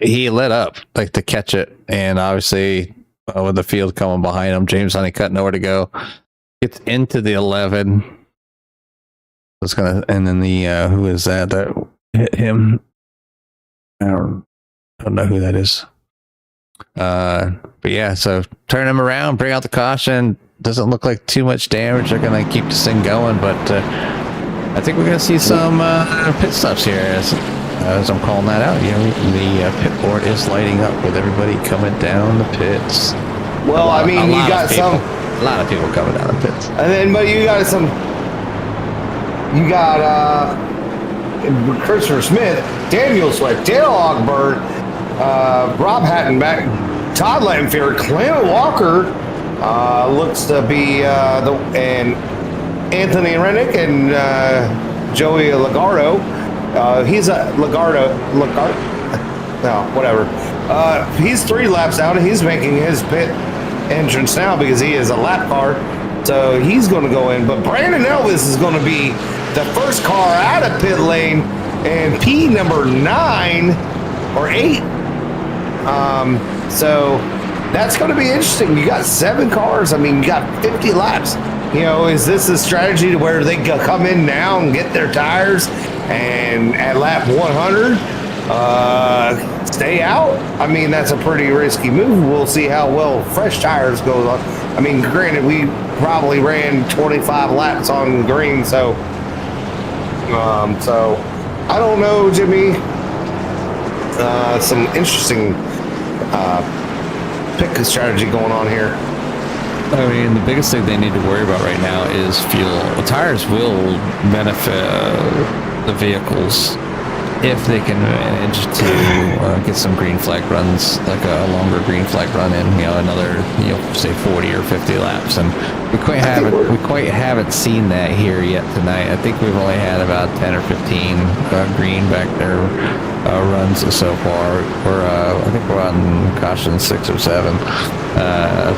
He let up to catch it, and obviously with the field coming behind him, James Honeycutt nowhere to go, gets into the 11. And then the who is that hit him? I don't know who that is. But yeah, so turn him around, bring out the caution. Doesn't look like too much damage. They're gonna keep this thing going, but I think we're gonna see some pit stops here as I'm calling that out. The pit board is lighting up with everybody coming down the pits. Well, I mean, you got a lot of people coming down the pits, and then but you got Christopher Smith, Daniel Sweat, Dale Ogburn, Rob Hatton back, Todd Lamphere, Clint Walker looks to be and Anthony Rennick and Joey Lagardo. He's a he's 3 laps out, and he's making his pit entrance now because he is a lap car So he's going to go in. But Brandon Elvis is going to be the first car out of pit lane, and P number 9 or 8. So that's going to be interesting. You got 7 cars. I mean, you got 50 laps. You know, is this a strategy to where they come in now and get their tires and at lap 100 stay out? I mean, that's a pretty risky move. We'll see how well fresh tires goes on. I mean, granted, we probably ran 25 laps on green, so I don't know, Jimmy. Some interesting pick strategy going on here. I mean, the biggest thing they need to worry about right now is fuel. The tires will benefit the vehicles if they can manage to get some green flag runs, like a longer green flag run in, another, say 40 or 50 laps. And we quite haven't seen that here yet tonight. I think we've only had about 10 or 15 green back there runs so far. I think we're on caution 6 or 7. I'm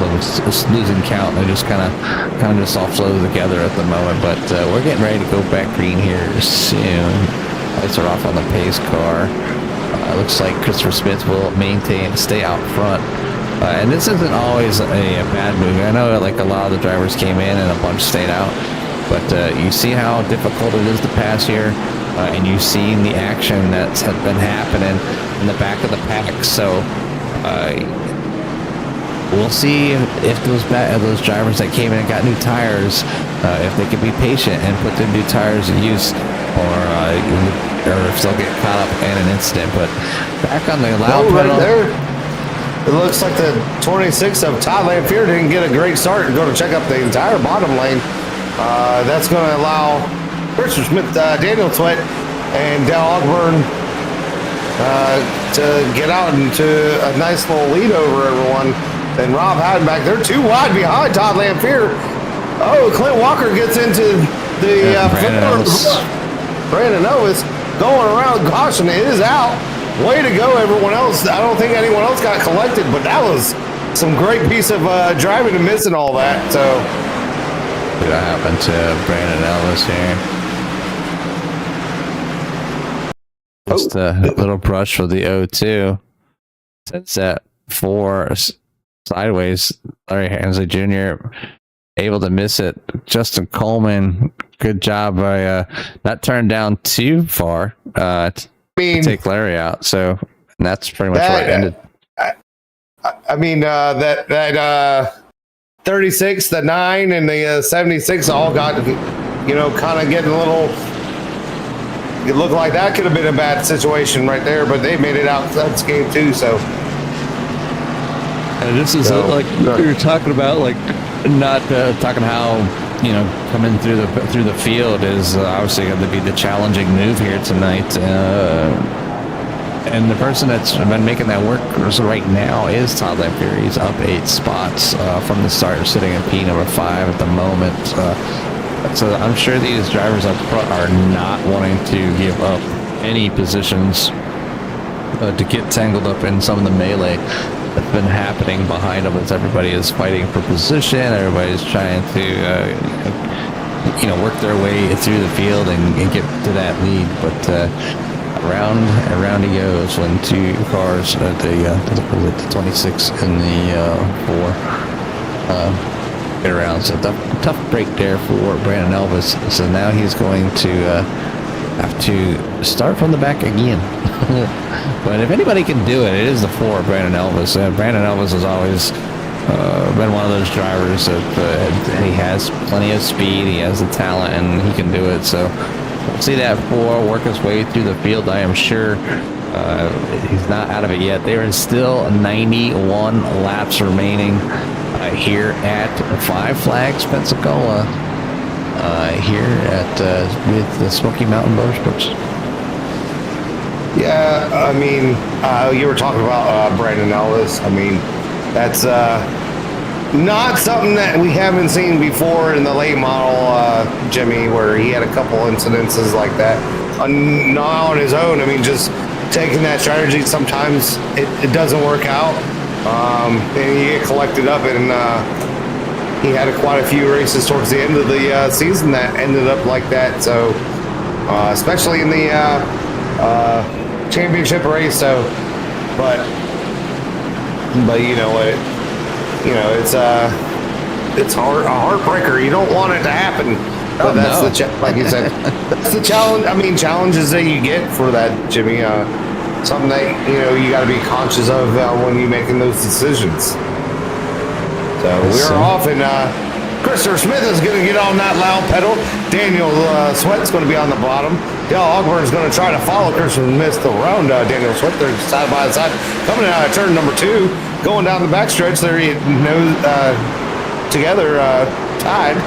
losing count. They just kind of just all flow together at the moment. But we're getting ready to go back green here soon. Lights are off on the pace car. Looks like Christopher Smith will stay out front. And this isn't always a bad move. I know like a lot of the drivers came in and a bunch stayed out. But you see how difficult it is to pass here. And you've seen the action that's been happening in the back of the pack. So we'll see if those drivers that came in and got new tires, if they can be patient and put their new tires in use, or if they'll get caught up in an incident. But back on the loud pedal, right there, it looks like the 26 of Todd Lamphere didn't get a great start and go to check up the entire bottom lane. That's going to allow Christopher Smith, Daniel Sweat, and Dale Ogburn to get out into a nice little lead over everyone. Then Rob Hadenback, they're too wide behind Todd Lamphere. Oh, Clint Walker gets into the Brandon Elvis going around caution. It is out. Way to go, everyone else. I don't think anyone else got collected, but that was some great piece of driving and missing all that. So what happened to Brandon Elvis here? Just a little brush for the O2. Sets that 4 sideways. Larry Hansley Jr. able to miss it. Justin Coleman, good job by not turning down too far to take Larry out. So that's pretty much where it ended. I mean, that 36, the 9, and the 76 all got, kind of getting a little. It looked like that could have been a bad situation right there, but they made it out unscathed too. So. And this is like you're talking about, like not talking how coming through the field is obviously going to be the challenging move here tonight. And the person that's been making that work right now is Todd Lamphere. He's up 8 spots from the start, sitting at P number 5 at the moment. So I'm sure these drivers up front are not wanting to give up any positions to get tangled up in some of the melee that's been happening behind them, as everybody is fighting for position. Everybody's trying to work their way through the field and get to that lead. But around he goes when 2 cars the 26 and the 4 get around. So tough break there for Brandon Elvis. So now he's going to have to start from the back again. But if anybody can do it, it is the 4, Brandon Elvis. Brandon Elvis has always been one of those drivers that he has plenty of speed, he has the talent, and he can do it. So we'll see that 4 work his way through the field. I am sure he's not out of it yet. There is still 91 laps remaining here at Five Flags, Pensacola, here at with the Smoky Mountain Motorsports. Yeah, I mean, you were talking about Brandon Ellis. I mean, that's not something that we haven't seen before in the late model, Jimmy, where he had a couple incidences like that. Not on his own. I mean, just taking that strategy, sometimes it doesn't work out. And you get collected up in he had quite a few races towards the end of the season that ended up like that. So, especially in the championship race. So, but you know what? It's a heartbreaker. You don't want it to happen, but that's like you said, that's the challenge. I mean, challenges that you get for that, Jimmy. Something that you got to be conscious of when you're making those decisions. So we're off, and Christopher Smith is going to get on that loud pedal. Daniel Sweat's going to be on the bottom. Dale Ogburn is going to try to follow Christopher Smith around Daniel Sweat. They're side by side, coming out of turn number 2, going down the backstretch. There, together, tied.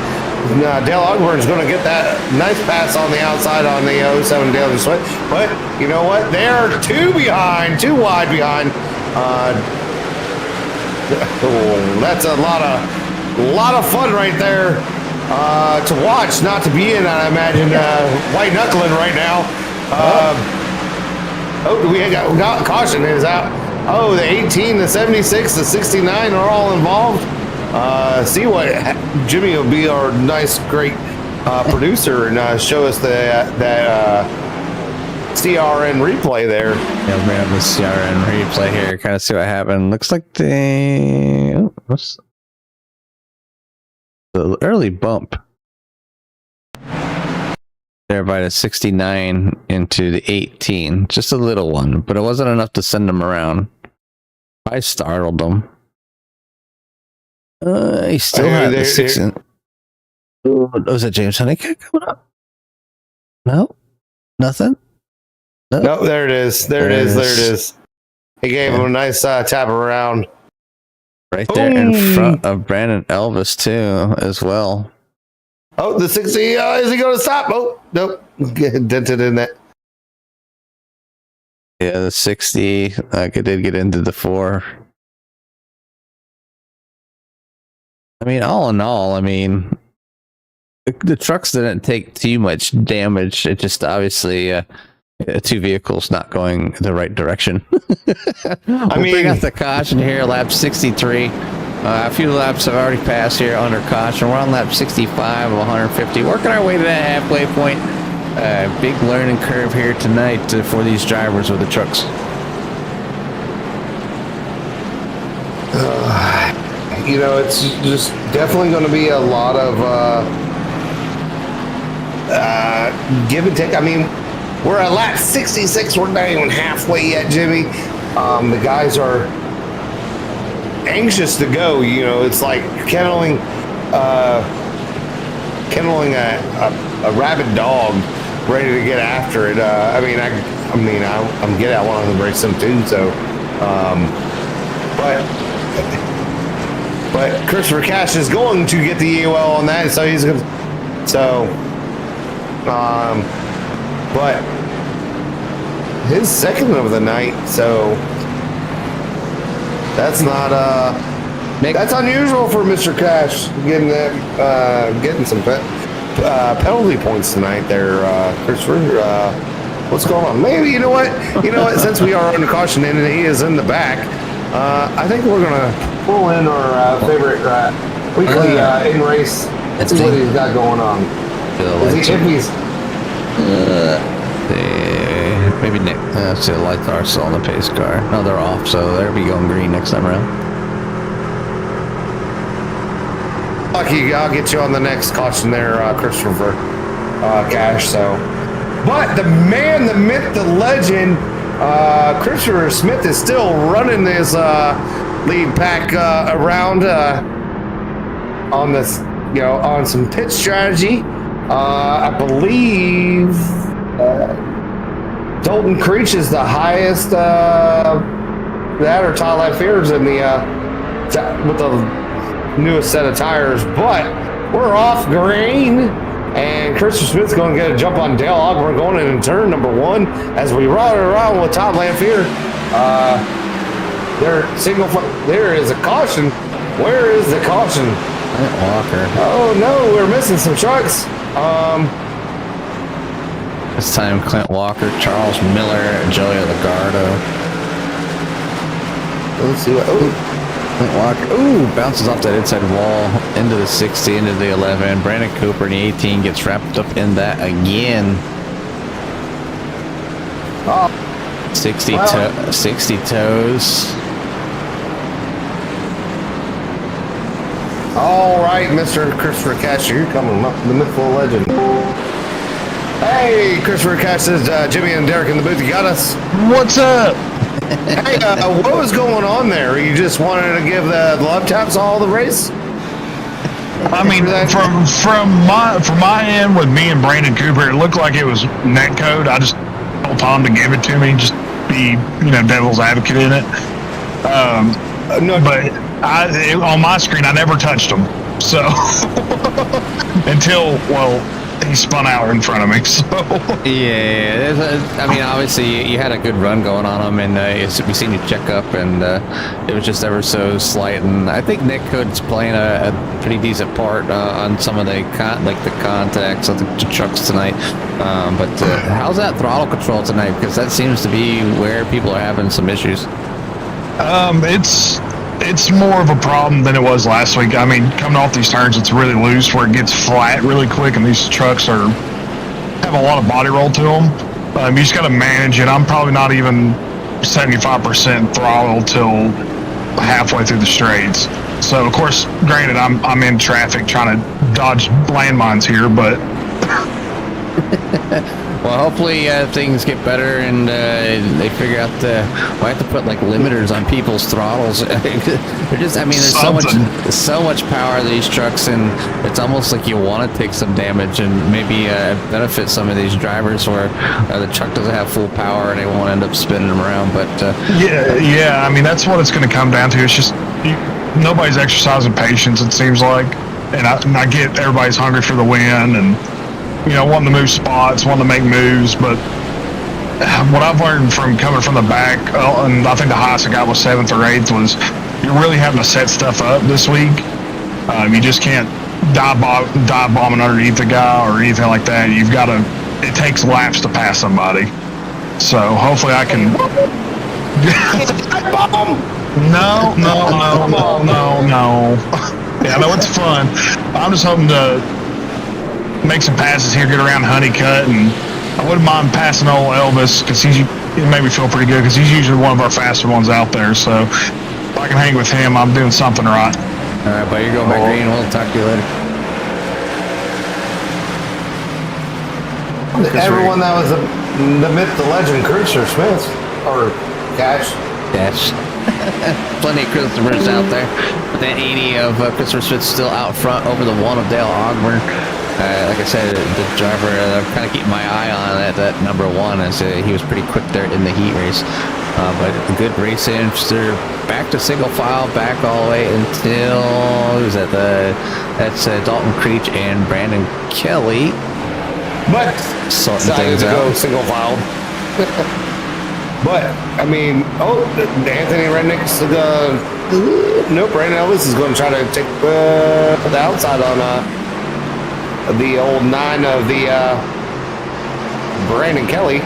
Dale Ogburn is going to get that nice pass on the outside on the 07 Daniel Sweat. But you know what? They're too wide behind. That's a lot of fun right there to watch, not to be in. I imagine white knuckling right now. We got caution is out. Oh, the 18, the 76, the 69 are all involved. See what Jimmy will be our nice, great producer and show us that CRN replay there. Yeah, we're gonna have the CRN replay here, kind of see what happened. Looks like what's the early bump there by the 69 into the 18. Just a little one, but it wasn't enough to send them around. I startled them. He still had the 6. Was that James Honeycutt coming up? No, nothing. No, there it is. There it is. He gave him a nice tap around. Right there in front of Brandon Elvis, too, as well. Oh, the 60, is he going to stop? Oh, nope. Dented in that. Yeah, the 60, it did get into the 4. I mean, all in all, the trucks didn't take too much damage. It just obviously... 2 vehicles not going the right direction. We got the caution here, lap 63. A few laps have already passed here under caution. We're on lap 65 of 150, working our way to that halfway point. Big learning curve here tonight for these drivers with the trucks. It's just definitely going to be a lot of give and take. We're at lap 66. We're not even halfway yet, Jimmy. The guys are anxious to go. It's like kenneling a rabid dog, ready to get after it. I'm getting. I want to embrace them too. So, but Christopher Cash is going to get the EOL on that. So he's going to. But his second of the night, so that's not that's unusual for Mr. Cash getting some penalty points tonight there, Christopher. What's going on? Maybe you know what? Since we are under caution and he is in the back, I think we're gonna pull in our favorite weekly in race. See what he's got going on. Maybe Nick. See, the lights are still on the pace car. No, they're off, so they'll be going green next time around. Lucky, I'll get you on the next caution there, Christopher Cash. So, but the man, the myth, the legend, Christopher Smith is still running this lead pack around on this, on some pit strategy. I believe Dalton Creech is the highest that or Todd Lafayette in the with the newest set of tires, but we're off green, and Christopher Smith's going to get a jump on Dale Ogburn going in turn number 1 as we ride around with Todd Lafayette. There is a caution. Where is the caution? Walker. Oh no, we're missing some trucks. This time Clint Walker, Charles Miller, Joey Lagardo. Let's see what. Oh, Walker, ooh, bounces off that inside wall into the 60, into the 11. Brandon Cooper in the 18 gets wrapped up in that again. Oh, 60 toes. all right, Mr. Christopher Cash, you're coming up, the mythical legend. Hey, Christopher Cash, this is Jimmy and Derek in the booth. You got us? What's up? Hey, what was going on there? You just wanted to give the love taps all the race? I mean, from my end with me and Brandon Cooper, it looked like it was net code. I just told Tom to give it to me, just be devil's advocate in it. No, but on my screen, I never touched him. So until he spun out in front of me. So Yeah, I mean, obviously you had a good run going on him, and we seen you check up, and it was just ever so slight. And I think Nick Hood's playing a pretty decent part on some of the contacts of the trucks tonight. But how's that throttle control tonight? Because that seems to be where people are having some issues. It's more of a problem than it was last week. I mean, coming off these turns, it's really loose where it gets flat really quick, and these trucks have a lot of body roll to them. You just got to manage it. I'm probably not even 75% throttle till halfway through the straights. So, of course, granted, I'm in traffic trying to dodge landmines here, but Well, hopefully things get better and they figure out we have to put like limiters on people's throttles. They're just, I mean, there's so much power in these trucks, and it's almost like you want to take some damage and maybe benefit some of these drivers where the truck doesn't have full power and they won't end up spinning them around. But yeah, I mean, that's what it's going to come down to. It's just nobody's exercising patience, it seems like, and I get everybody's hungry for the win and wanting to move spots, wanting to make moves, but what I've learned from coming from the back, and I think the highest I got was 7th or 8th, was you're really having to set stuff up this week. You just can't dive bombing underneath the guy or anything like that. It takes laps to pass somebody. So hopefully I can... No. Yeah, I know it's fun. I'm just hoping to make some passes here, get around Honeycutt, and I wouldn't mind passing old Elvis because it made me feel pretty good because he's usually one of our faster ones out there. So if I can hang with him, I'm doing something right. all right, buddy, you're going back green. We'll talk to you later. everyone that was the myth, the legend, Christopher Smith, or Cash. Plenty of Christophers out there. But that 80 of Christopher Smith still out front over the one of Dale Ogburn. Like I said, the driver, I'm kind of keeping my eye on that number 1, as he was pretty quick there in the heat race. But a good race in. They're back to single file, back all the way until who's that? That's Dalton Creech and Brandon Kelly. But sorting decided things to out. go single file. But I mean, Anthony Rednick's nope. Brandon Elvis is going to try to take the outside on the old 9 of the Brandon Kelly.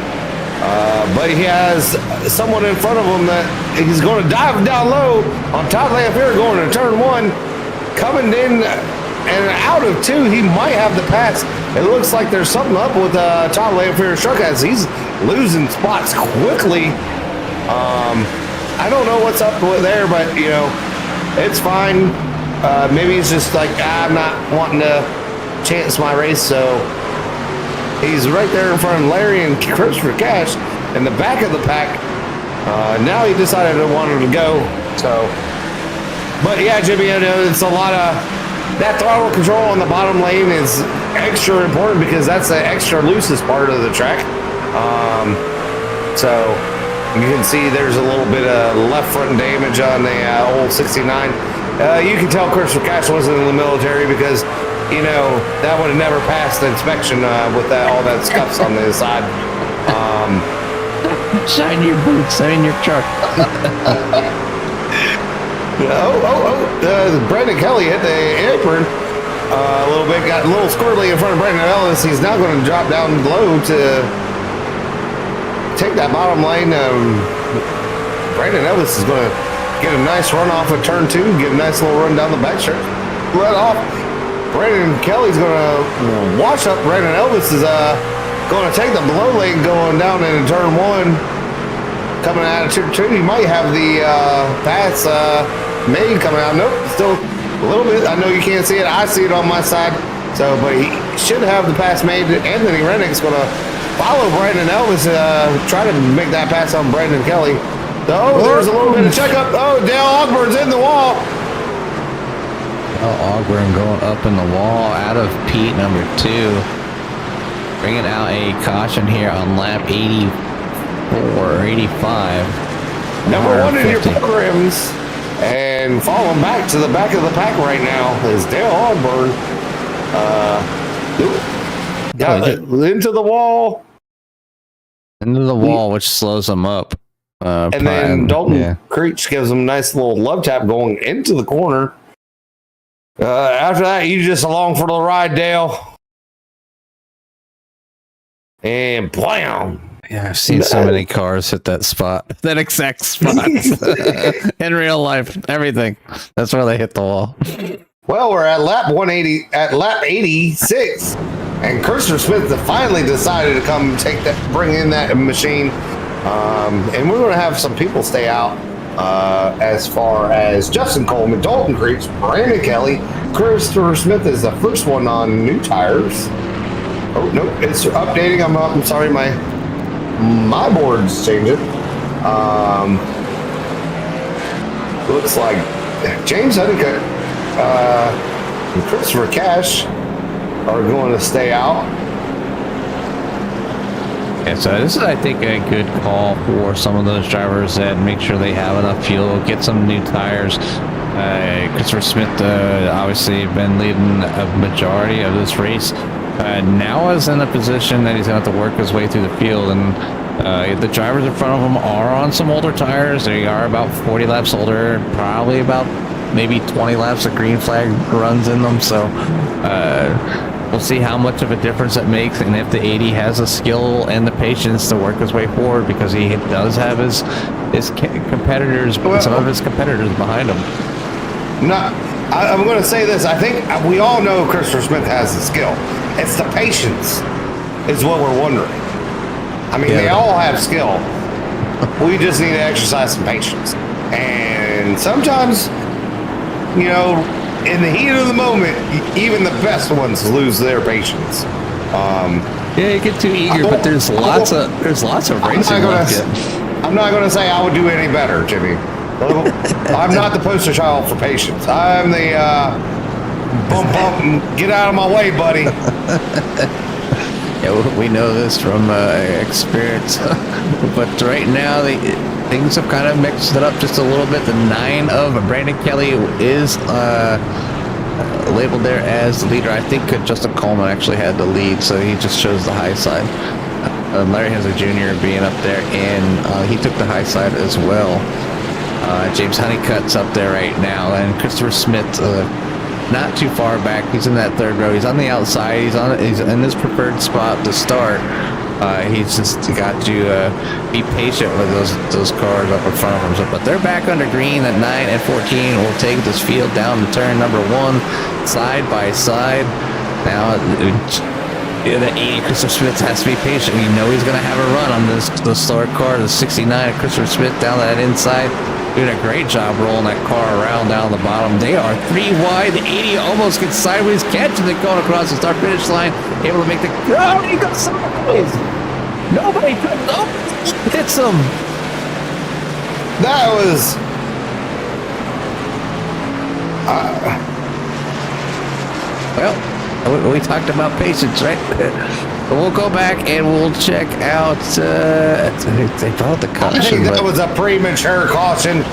But he has someone in front of him that he's going to dive down low on Todd Lamphere going to turn 1, coming in and out of 2. He might have the pass. It looks like there's something up with Todd Lamphere's truck as he's losing spots quickly. I don't know what's up with there, but it's fine. Maybe he's just like, I'm not wanting to chance my race, so he's right there in front of Larry and Christopher Cash in the back of the pack. Now he decided to want to go. So, but yeah, Jimmy, it's a lot of that throttle control on the bottom lane is extra important because that's the extra loosest part of the track. So you can see there's a little bit of left front damage on the old 69. You can tell Christopher Cash wasn't in the military because that would have never passed the inspection with all that scuffs on the side. Shine your boots in your truck. Brandon Kelly hit the apron a little bit, got a little squirrely in front of Brandon Ellis. He's now going to drop down low to take that bottom lane. Brandon Ellis is going to get a nice run off of turn 2, get a nice little run down the back stretch. Right off. Brandon Kelly's going to wash up. Brandon Elvis is going to take the below lane going down into turn 1. Coming out of turn 2, you might have the pass made coming out. Nope, still a little bit. I know you can't see it. I see it on my side. So, but he should have the pass made. Anthony Rennick's going to follow Brandon Elvis, try to make that pass on Brandon Kelly. Oh, there's a little bit of checkup. Oh, Dale Ogburn's in the wall. Dale Ogburn going up in the wall out of Pete number 2. Bringing out a caution here on lap 84 or 85. Number 1 in your programs. And falling back to the back of the pack right now is Dale Ogburn. Got into the wall. Into the wall, which slows him up. And then Dalton Creech gives him a nice little love tap going into the corner. After that, you just along for the ride, Dale. And blam. Yeah, I've seen so many cars hit that spot, that exact spot in real life. Everything. That's where they hit the wall. Well, we're at lap 180, at lap 86, and Christopher Smith finally decided to come bring in that machine. And we're going to have some people stay out as far as Justin Coleman, Dalton Creech, Brandon Kelly. Christopher Smith is the first one on new tires. Oh, no, it's updating. I'm sorry, my board's changing. Looks like James Honeycutt and Christopher Cash are going to stay out. Yeah, so this is, I think, a good call for some of those drivers that make sure they have enough fuel, get some new tires. Christopher Smith obviously been leading a majority of this race. Now is in a position that he's going to have to work his way through the field, and the drivers in front of him are on some older tires. They are about 40 laps older, probably about maybe 20 laps of green flag runs in them. So we'll see how much of a difference it makes, and if the 80 has the skill and the patience to work his way forward, because he does have his competitors, some of his competitors behind him. I'm going to say this. I think we all know Christopher Smith has the skill. It's the patience is what we're wondering. I mean, they all have skill. We just need to exercise some patience. And sometimes, you know, in the heat of the moment, even the best ones lose their patience. Yeah, you get too eager, but there's lots of racing left yet. I'm not going to say I would do any better, Jimmy. I'm not the poster child for patience. I'm the bump, and get out of my way, buddy. Yeah, we know this from experience. But right now, things have kind of mixed it up just a little bit. The 9 of Brandon Kelly is labeled there as the leader. I think Justin Coleman actually had the lead, so he just chose the high side. Larry Hensler Jr. being up there, and he took the high side as well. James Honeycutt's up there right now, and Christopher Smith not too far back. He's in that third row. He's on the outside. He's in his preferred spot to start. He's just got to be patient with those cars up in front of him. But they're back under green at 9 and 14. We'll take this field down to turn number 1, side by side. Now, the 80 Christopher Smith has to be patient. You know he's going to have a run on the slower car. The 69 of Christopher Smith down that inside. Doing a great job rolling that car around down the bottom. They are 3 wide. The 80 almost gets sideways, catching it going across the start-finish line. Able to make the... Oh, he got sideways. Nobody hits him. That was... Well, we talked about patience, right? We'll go back and we'll check out. They brought the caution. I think that was a premature caution.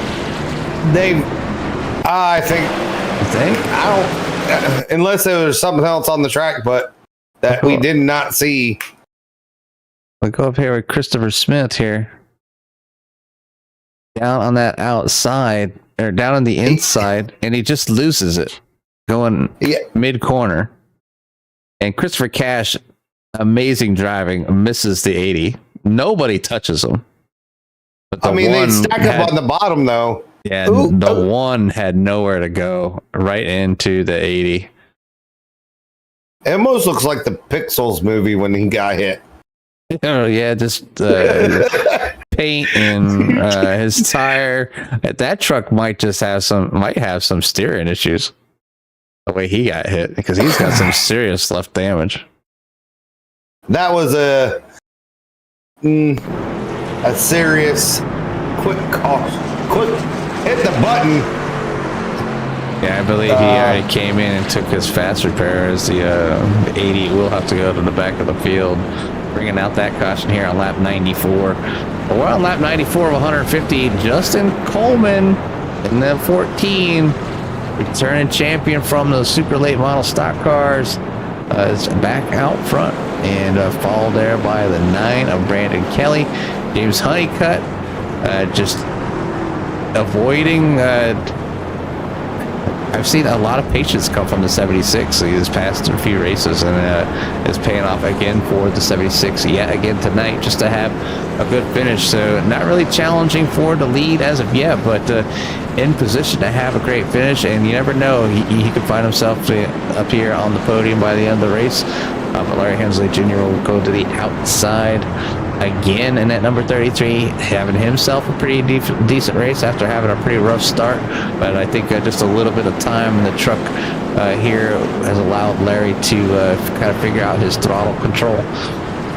I think. I don't. Unless there was something else on the track, but that we did not see. We'll go up here with Christopher Smith here. Down on that outside, or down on the inside, and he just loses it going mid-corner. And Christopher Cash, amazing driving, misses the 80. Nobody touches him. But they stack up on the bottom, though. Yeah, Ooh, the oh. one had nowhere to go, right into the 80. It almost looks like the Pixels movie when he got hit. Oh yeah, just paint and his tire. That truck might have some steering issues. The way he got hit, because he's got some serious left damage. That was a serious quick call. Quick hit the button. Yeah, I believe he already came in and took his fast repair, as the 80 will have to go to the back of the field, bringing out that caution here on lap 94. But we're on lap 94 of 150. Justin Coleman in the 14, returning champion from the super late model stock cars, is back out front, and followed there by the 9 of Brandon Kelly. James Honeycutt just avoiding. I've seen a lot of patience come from the 76 these past few races, and is paying off again for the 76 yet again tonight, just to have a good finish. So not really challenging for the lead as of yet, but in position to have a great finish. And you never know, he could find himself up here on the podium by the end of the race. But Larry Hensley Jr. will go to the outside again, and at number 33, having himself a pretty decent race after having a pretty rough start. But I think just a little bit of time in the truck here has allowed Larry to kind of figure out his throttle control.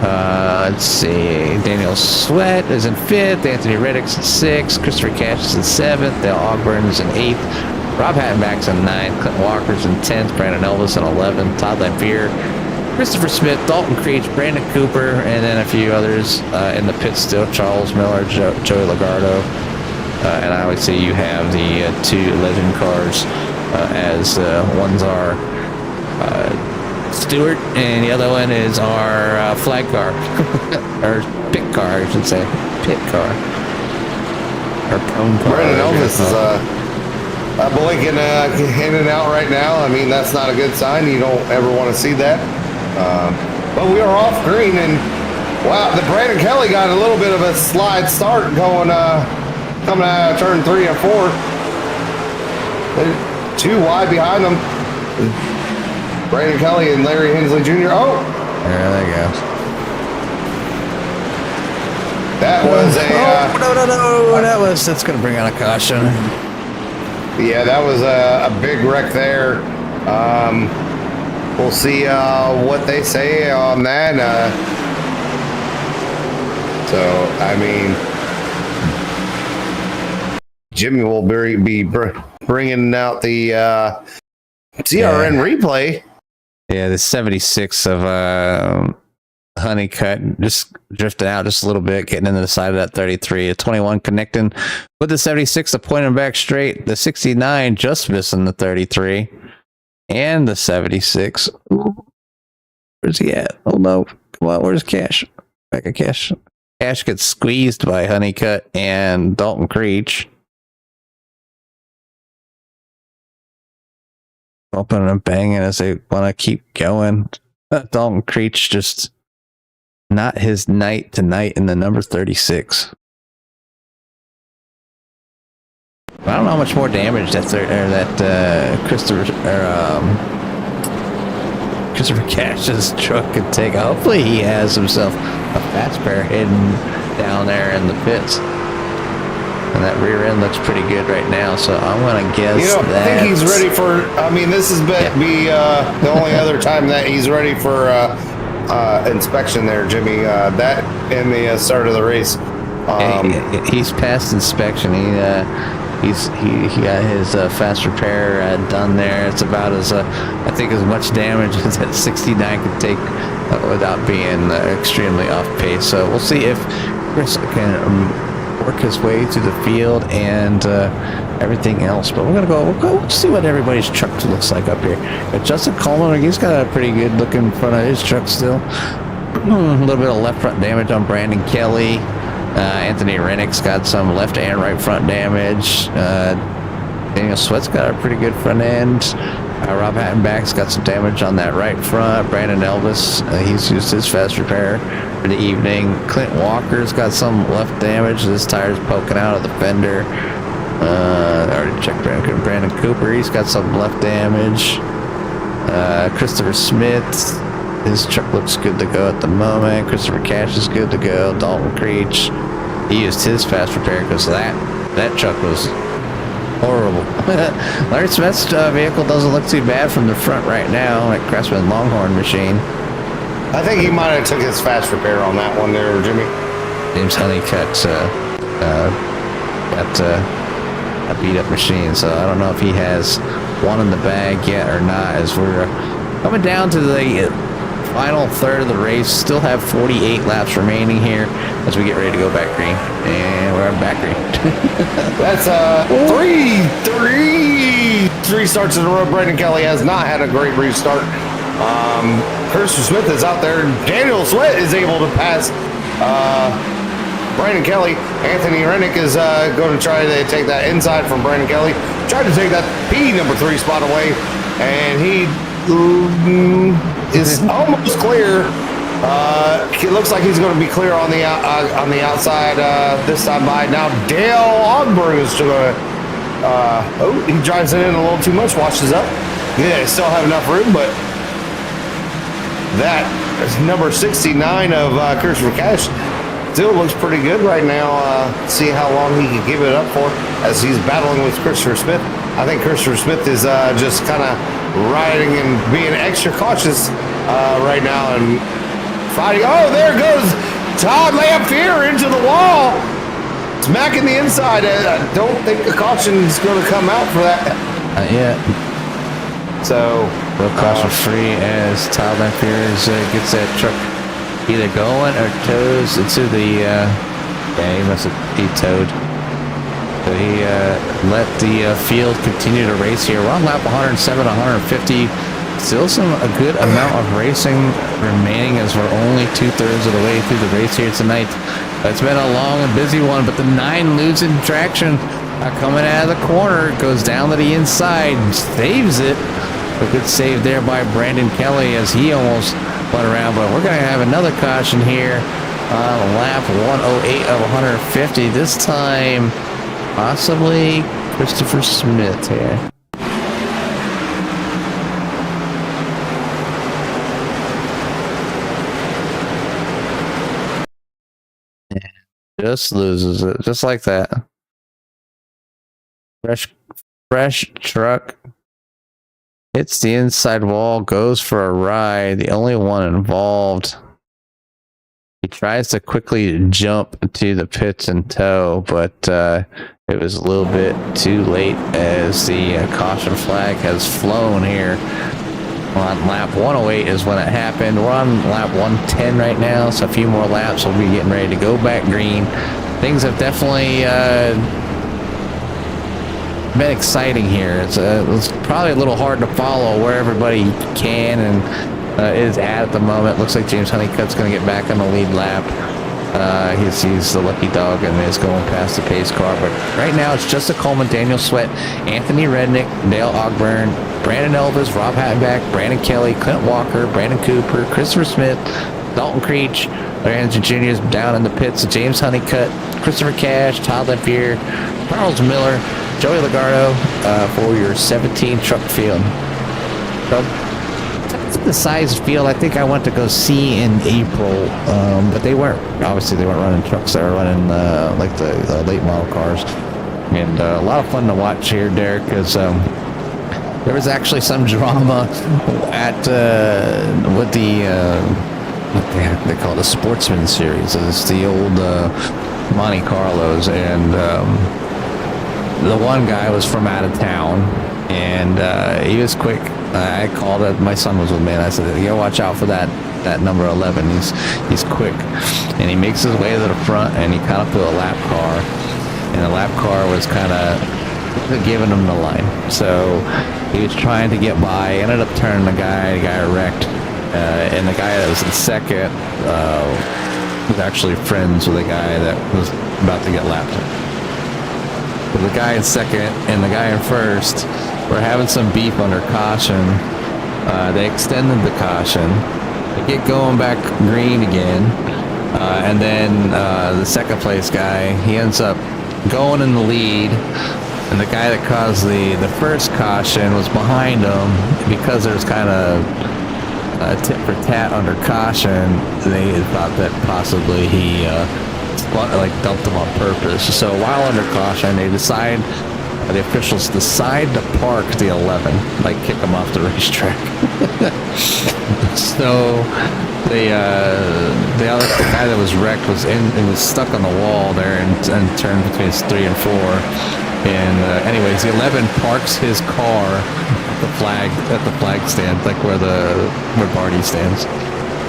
Let's see, Daniel Sweat is in 5th, Anthony Reddick's in 6th, Christopher Cash is in 7th, Dale Ogburn is in 8th, Rob Hattenback's in 9th, Clinton Walker's in 10th, Brandon Elvis in 11th, Todd Lampier, Christopher Smith, Dalton Creech, Brandon Cooper, and then a few others in the pit still. Charles Miller, Joey Lagardo. And I would say you have the 2 legend cars, as one's our Stewart, and the other one is our flag car. Or pit car, I should say. Pit car. Or prone car. Brandon Elvis is blinking in and out right now. I mean, that's not a good sign. You don't ever want to see that. But we are off green, and wow, the Brandon Kelly got a little bit of a slide start going, coming out of turn 3 and 4. They're 2 wide behind them. Brandon Kelly and Larry Hensley Jr. Oh, there they go. That was a that's going to bring out a caution. yeah, that was a big wreck there. We'll see what they say on that. So, I mean, Jimmy will be bringing out the TRN replay. Yeah, the 76 of Honeycutt just drifted out just a little bit, getting into the side of that 33. The 21 connecting with the 76 to point him back straight. The 69 just missing the 33. And the 76. Where's he at? Oh no. Come on, where's Cash? Back of Cash. Cash gets squeezed by Honeycutt and Dalton Creech. Opening and banging as they want to keep going. Dalton Creech just not his night tonight in the number 36. I don't know how much more damage that Christopher Cash's truck could take. Hopefully he has himself a fast pair hidden down there in the pits. And that rear end looks pretty good right now, so I'm going to guess that... I think he's ready for... I mean, this is the only other time that he's ready for inspection there, Jimmy. That and the start of the race. He's passed inspection. He got his fast repair done there. It's about as I think as much damage as that 69 could take without being extremely off pace. So we'll see if Chris can work his way through the field and everything else. But we'll go see what everybody's truck looks like up here. But Justin Coleman, he's got a pretty good looking front of his truck still. A little bit of left front damage on Brandon Kelly. Anthony Rennick's got some left and right front damage. Daniel Sweat's got a pretty good front end. Rob Hattenback's got some damage on that right front. Brandon Elvis, he's used his fast repair for the evening. Clint Walker's got some left damage. His tire's poking out of the fender. I already checked Brandon Cooper. He's got some left damage. Christopher Smith, his truck looks good to go at the moment. Christopher Cash is good to go. Dalton Creech, he used his fast repair because that truck was horrible. Larry Smith's vehicle doesn't look too bad from the front right now. That Craftsman Longhorn machine. I think he might have took his fast repair on that one there, Jimmy. James Honeycutt got a beat up machine, so I don't know if he has one in the bag yet or not. As we're coming down to the final third of the race, still have 48 laps remaining here as we get ready to go back green, and we're on back green. That's three starts in a row. Brandon Kelly has not had a great restart. Christopher Smith is out there. Daniel Sweat is able to pass Brandon Kelly. Anthony Rennick is going to try to take that inside from Brandon Kelly. Tried to take that number 3 spot away, and he is almost clear. It looks like he's going to be clear on the outside this time by. Now Dale Ogburn is going to. He drives it in a little too much. Washes up. Yeah, they still have enough room, but that is number 69 of Christopher Cash. Still looks pretty good right now. See how long he can give it up for as he's battling with Christopher Smith. I think Christopher Smith is just kind of riding and being extra cautious right now and fighting. Oh, there goes Todd Lamphere into the wall, smacking the inside. I don't think the caution is going to come out for that. Not yet. So, no caution free as Todd Lamphere gets that truck either going or toes into the he must be towed. So he let the field continue to race here. We're on lap 107, 150. Still a good amount of racing remaining as we're only 2/3 of the way through the race here tonight. It's been a long and busy one, but the 9 losing traction coming out of the corner, goes down to the inside, saves it. A good save there by Brandon Kelly as he almost went around, but we're going to have another caution here on lap 108 of 150. This time, possibly Christopher Smith here. Just loses it, just like that. Fresh truck. Hits the inside wall, goes for a ride. The only one involved. He tries to quickly jump to the pits and tow, but it was a little bit too late as the caution flag has flown here. On lap 108 is when it happened. We're on lap 110 right now, so a few more laps. We'll be getting ready to go back green. Things have definitely been exciting here. It's probably a little hard to follow where everybody can and is at the moment. Looks like James Honeycutt's going to get back on the lead lap. He's the lucky dog and is going past the pace car. But right now it's just a Coleman, Daniel Sweat, Anthony Rednick, Dale Ogburn, Brandon Elvis, Rob Hattenback, Brandon Kelly, Clint Walker, Brandon Cooper, Christopher Smith, Dalton Creech, Larry Anderson Jr. is down in the pits, James Honeycutt, Christopher Cash, Todd Lamphere, Charles Miller, Joey Lagardo for your 17 truck field. So, that's the size field I think I went to go see in April, but they weren't running trucks. They were running like the late model cars, and a lot of fun to watch here, Derek, because there was actually some drama at with they call it the Sportsman Series. It's the old Monte Carlos, and the one guy was from out of town, and he was quick. I called it. My son was with me, and I said, "You gotta watch out for that number 11. He's quick." And he makes his way to the front, and he kind of put a lap car, and the lap car was kind of giving him the line. So he was trying to get by. Ended up turning the guy. The guy wrecked, and the guy that was in second was actually friends with the guy that was about to get lapped. So the guy in second and the guy in first were having some beef under caution. They extended the caution. They get going back green again. And then the second place guy, he ends up going in the lead. And the guy that caused the first caution was behind him because there was kind of a tit for tat under caution. They thought that possibly he dumped him on purpose. So while under caution, the officials decide to park the 11, like kick him off the racetrack. So the guy that was wrecked was stuck on the wall there and turned between 3 and 4. And anyways, the 11 parks his car at the flag stand, like where Barty stands.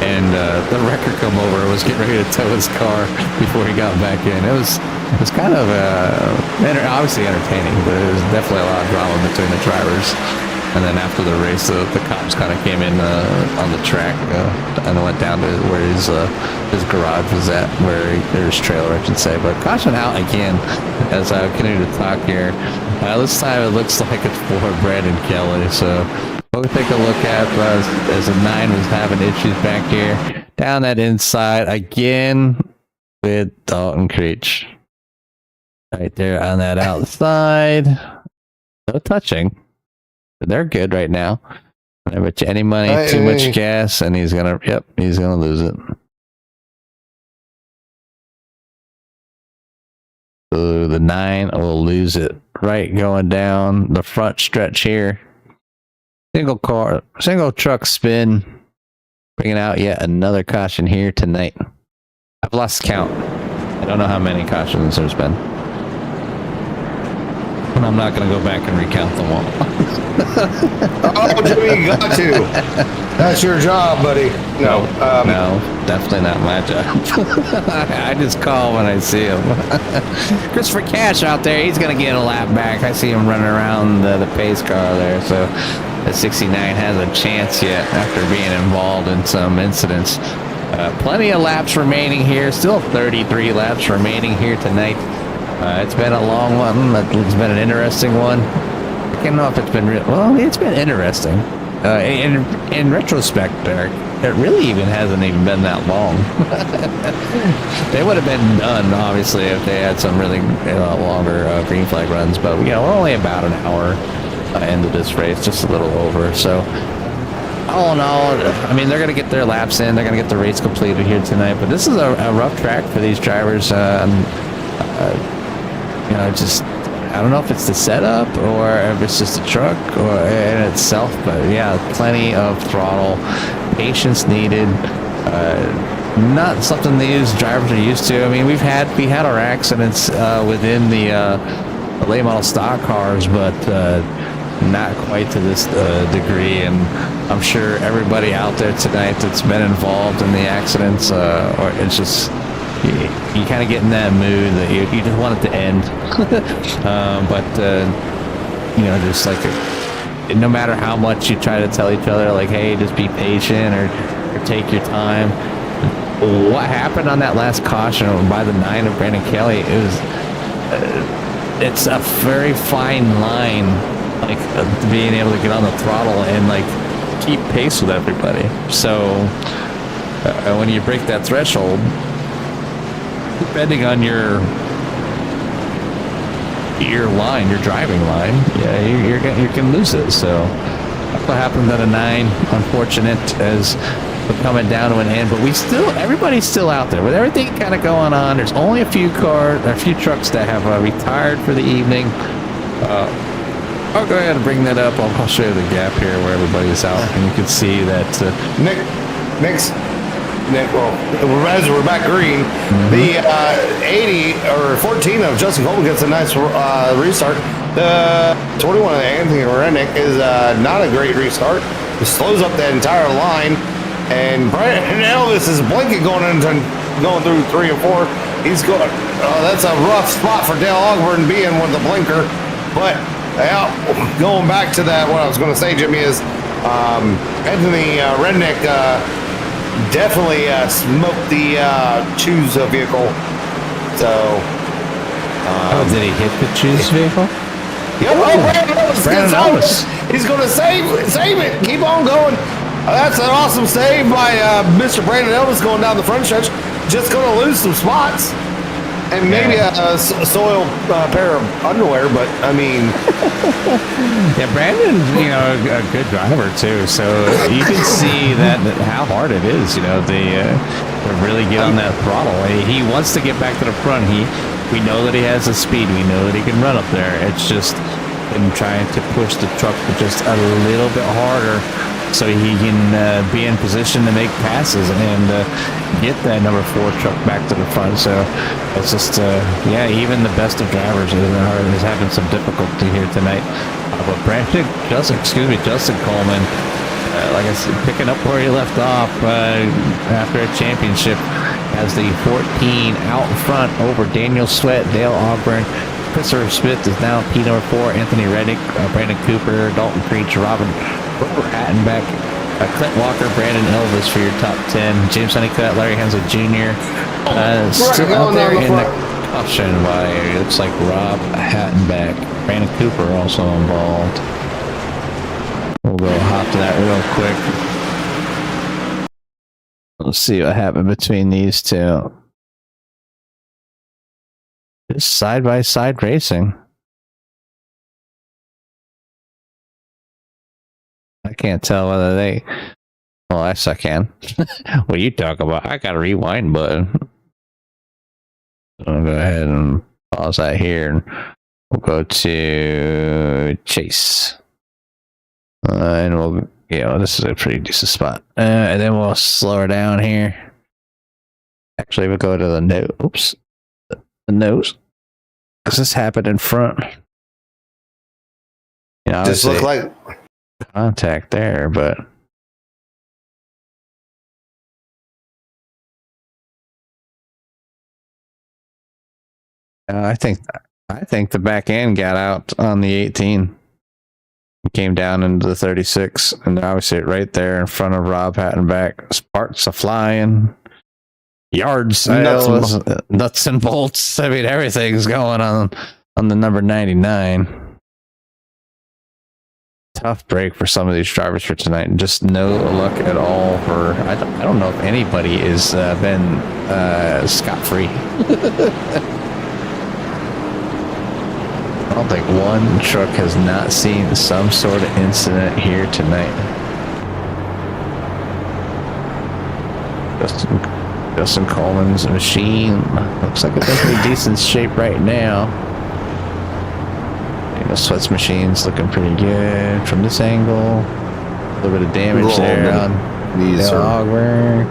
And the wrecker come over and was getting ready to tow his car before he got back in. It was kind of obviously entertaining, but it was definitely a lot of drama between the drivers. And then after the race, the cops kind of came in on the track and went down to where his garage was at, his trailer, I should say. But caution out again as I continue to talk here. This time it looks like it's for Brandon Kelly. So we'll take a look at as the 9 was having issues back here. Down that inside again with Dalton Creech. Right there on that outside. No touching. They're good right now. I bet you any money, too much gas, and he's gonna lose it. So the 9 will lose it. Right, going down the front stretch here. Single truck spin, bringing out yet another caution here tonight. I've lost count. I don't know how many cautions there's been. And I'm not going to go back and recount them all. Oh, Jimmy, you got to. That's your job, buddy. No, definitely not my job. I just call when I see him. Christopher Cash out there, he's going to get a lap back. I see him running around the pace car there, so the 69 has a chance yet after being involved in some incidents. Plenty of laps remaining here, still 33 laps remaining here tonight. It's been a long one. It's been an interesting one. I can't know if it's been it's been interesting. In retrospect, Derek, it really hasn't even been that long. They would have been done, obviously, if they had some really longer green flag runs. But we're only about an hour into this race, just a little over. So all in all, I mean, they're going to get their laps in. They're going to get the race completed here tonight. But this is a rough track for these drivers. I don't know if it's the setup or if it's just the truck or in itself, but yeah, plenty of throttle, patience needed. Not something these drivers are used to. I mean, we had our accidents within the late model stock cars, but not quite to this degree. And I'm sure everybody out there tonight that's been involved in the accidents, or it's just. You kind of get in that mood that you just want it to end. Just like no matter how much you try to tell each other, like, hey, just be patient or take your time. What happened on that last caution by the 9 of Brandon Kelly, it's a very fine line, like being able to get on the throttle and like keep pace with everybody. So when you break that threshold, depending on your driving line, you can lose it. So that's what happened at a 9. Unfortunate as we're coming down to an end, but everybody's still out there with everything kind of going on. There's only a few trucks that have retired for the evening. I'll go ahead and bring that up. I'll show you the gap here where everybody's out, and you can see that Nick, well, as we're back green, the 80 or 14 of Justin Colton gets a nice restart. The 21 of Anthony Rennick is not a great restart. It slows up that entire line, and Brandon Elvis is blinking going through 3 and 4. He's going. That's a rough spot for Dale Ogburn being with the blinker. But going back to that, what I was going to say, Jimmy, is Anthony Rednick definitely smoked the Choose vehicle. So, did he hit the Choose vehicle? Brandon Elvis. He's going to save it. Keep on going. That's an awesome save by Mr. Brandon Elvis going down the front stretch. Just going to lose some spots. And maybe a soiled pair of underwear, but I mean, Yeah, Brandon's, a good driver too. So you can see that how hard it is, to really get on that throttle. He wants to get back to the front. We know that he has the speed. We know that he can run up there. It's just him trying to push the truck just a little bit harder so he can be in position to make passes and get that number 4 truck back to the front. So it's just, even the best of drivers is having some difficulty here tonight. But Justin Coleman, like I said, picking up where he left off after a championship, has the 14 out front over Daniel Sweat, Dale Ogburn. Christopher Smith is now P number 4, Anthony Reddick, Brandon Cooper, Dalton Creech, Robert Hattenbeck, Clint Walker, Brandon Elvis for your top 10, James Honeycutt, Larry Hensley Jr. Still out there in the caution by, it looks like Rob Hattenbeck. Brandon Cooper also involved. We'll go hop to that real quick. Let's see what happened between these two. Just side-by-side racing. I can't tell whether they... Well, yes, I can. What are you talking about? I got a rewind button. I'll go ahead and pause that here. And we'll go to Chase. And we'll... this is a pretty decent spot. And then we'll slow her down here. Actually, we'll go to the nose. Oops. The nose. Does this happen in front? just look like contact there, but I think the back end got out on the 18. Came down into the 36, and obviously right there in front of Rob Hattenbeck. Sparks are flying. Yard sales, nuts and bolts. I mean, everything's going on the number 99. Tough break for some of these drivers for tonight, and just no luck at all for. I don't know if anybody has been scot-free. I don't think one truck has not seen some sort of incident here tonight. Justin Coleman's machine looks like it's in pretty decent shape right now. Sweat's machine's looking pretty good from this angle. A little bit of damage there on the Ogburn.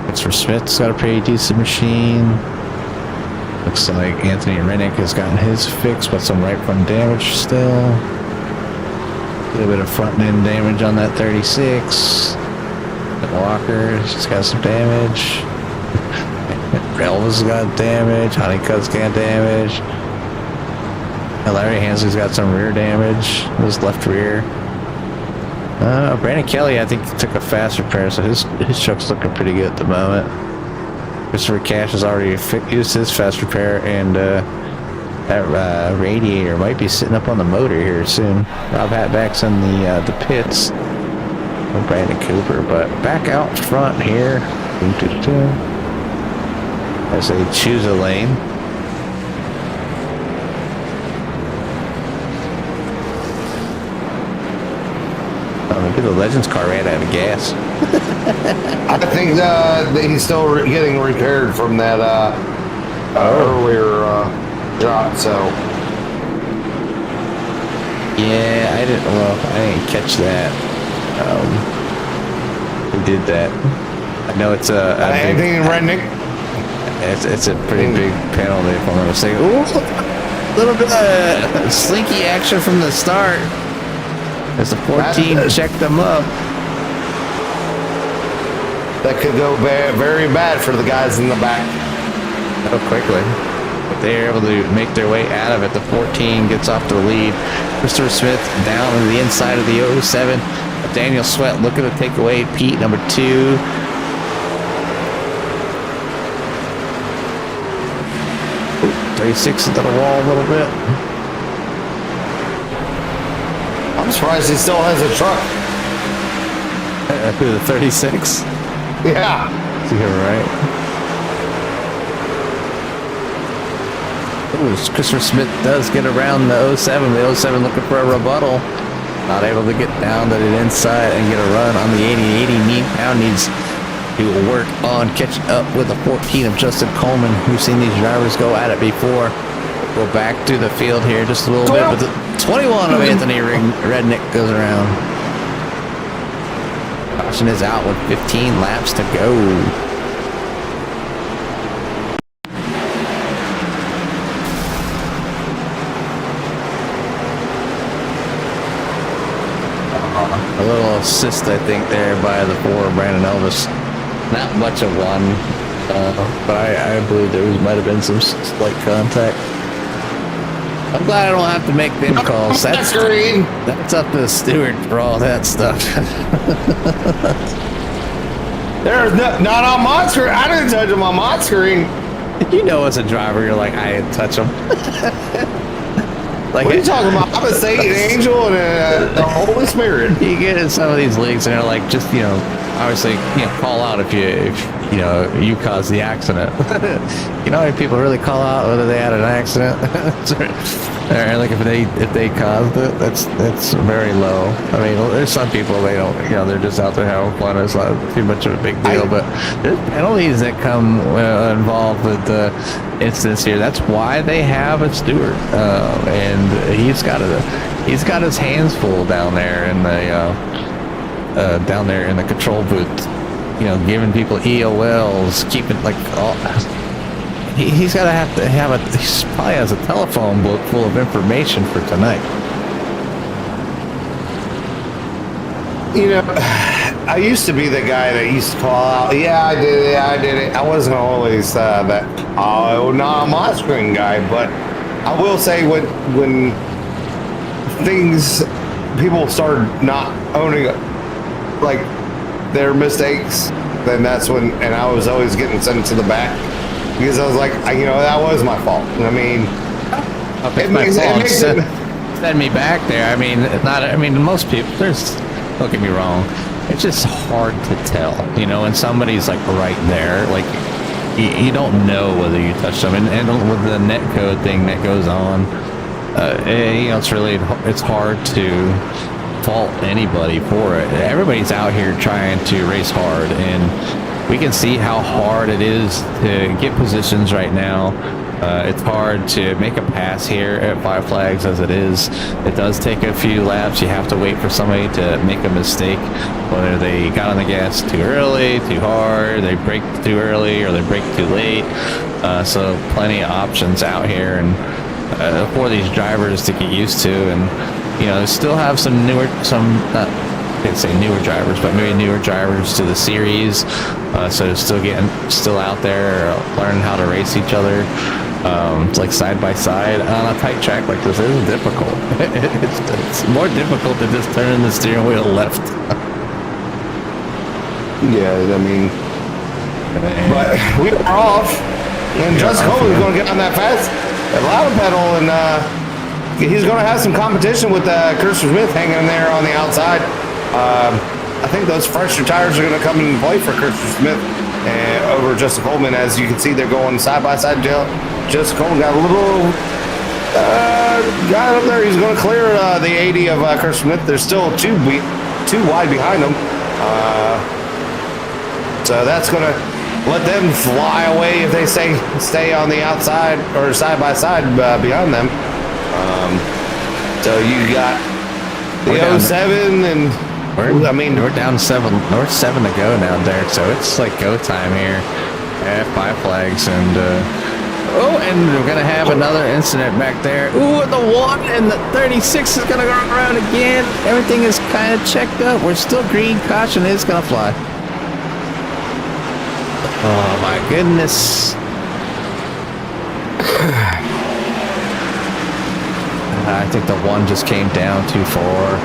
Christopher Smith's got a pretty decent machine. Looks like Anthony Rennick has gotten his fix, but some right front damage still. A little bit of front end damage on that 36. Walker's got some damage. Elvis got damage. Honeycutt's got damage. Larry Hensley's got some rear damage. His left rear. Brandon Kelly, I think, took a fast repair, so his truck's looking pretty good at the moment. Christopher Cash has already used his fast repair, and that radiator might be sitting up on the motor here soon. Rob Hatback's in the pits. Brandon Cooper, but back out front here. As they choose a lane. Maybe the Legends car ran out of gas. I think that he's still getting repaired from that earlier drop. So yeah, I didn't catch that. Who did that? I know it's Anthony Rednick. It's a pretty big penalty if I'm not mistaken. Ooh, a little bit of slinky action from the start. As the 14 checked them up. That could go very bad for the guys in the back. So quickly. But they're able to make their way out of it. The 14 gets off the lead. Christopher Smith down to the inside of the 07. Daniel Sweat looking to take away Pete, number 2. Ooh, 36 into the wall a little bit. I'm surprised he still has a truck. The 36? Yeah. You're right. Ooh, Christopher Smith does get around the 07. The 07 looking for a rebuttal. Not able to get down to the inside and get a run on the 80. 80 now needs to work on catching up with the 14 of Justin Coleman. We've seen these drivers go at it before. Go back to the field here just a little bit, but the 21 of Anthony Rednick goes around. Caution is out with 15 laps to go. A little assist, I think, there by the 4 Brandon Elvis. Not much of one, but I believe there might have been some slight contact. I'm glad I don't have to make them calls. That's up to the steward for all that stuff. There's not on my screen. I didn't touch him on my screen. You know, as a driver, you're like, I didn't touch him. Like, what are you talking about? I'm a Satan angel and the Holy Spirit. You get in some of these leagues and they're like, just, you know, obviously, you know, call out if you know, you caused the accident. You know, if people really call out whether they had an accident, or like if they caused it, that's very low. I mean, there's some people they don't, you know, they're just out there having fun. It's not too much of a big deal, but there's penalties that come involved with the incidents here. That's why they have a steward, and he's got his hands full down there in the control booth. You know, giving people EOLs, keeping like all. He's got to have a. He probably has a telephone book full of information for tonight. You know, I used to be the guy that used to call out, yeah, I did it. I wasn't always that, oh, not on my screen guy, but I will say when people started not owning, like, their mistakes, then that's when, and I was always getting sent to the back because I was like, you know, that was my fault. I mean, send me back there. I mean, most people, don't get me wrong, it's just hard to tell, you know, and somebody's like right there, like you don't know whether you touched them, and with the net code thing that goes on, you know, it's hard to fault anybody for it. Everybody's out here trying to race hard, and we can see how hard it is to get positions right now. It's hard to make a pass here at Five Flags as it is. It does take a few laps. You have to wait for somebody to make a mistake, whether they got on the gas too early, too hard, they brake too early, or they brake too late. So plenty of options out here, and for these drivers to get used to. And you know, still have I can't say newer drivers, but maybe newer drivers to the series. So still out there learning how to race each other. It's like side by side on a tight track like this. It is difficult. It's more difficult to just turn the steering wheel left. Yeah, I mean, but we are off, and Justin Coleman is going to get on that fast ladder pedal, and he's going to have some competition with Christopher Smith hanging in there on the outside. I think those fresher tires are going to come into play for Christopher Smith over Justin Coleman. As you can see, they're going side by side. Justin Coleman got a little guy up there. He's going to clear the 80 of Christopher Smith. There's still too wide behind him. So that's going to let them fly away if they stay on the outside or side by side behind them. So you got the 07 and we're down 7 to go now, Derek. So it's like go time here at Five Flags, and and we're gonna have another incident back there. Ooh, the 1 and the 36 is gonna go around again. Everything is kind of checked up. We're still green. Caution is gonna fly. Oh my goodness. I think the 1 just came down too far.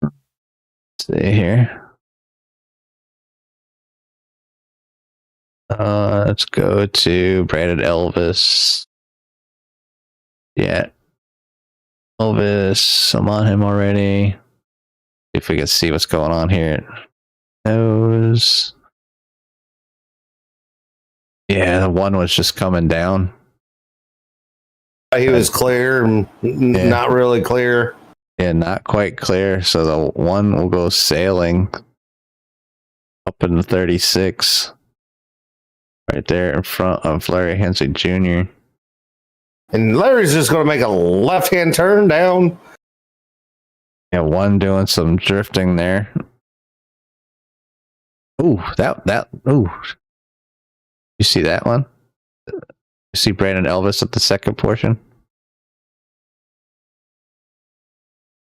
Let's see here. Let's go to Brandon Elvis. Yeah. Elvis, I'm on him already. If we can see what's going on here. Nose. Yeah, the one was just coming down. He was clear, not really clear. Yeah, not quite clear. So the one will go sailing up in the 36. Right there in front of Larry Hensley Jr. And Larry's just going to make a left-hand turn down. Yeah, one doing some drifting there. Ooh, ooh. You see that one? You see Brandon Elvis at the second portion?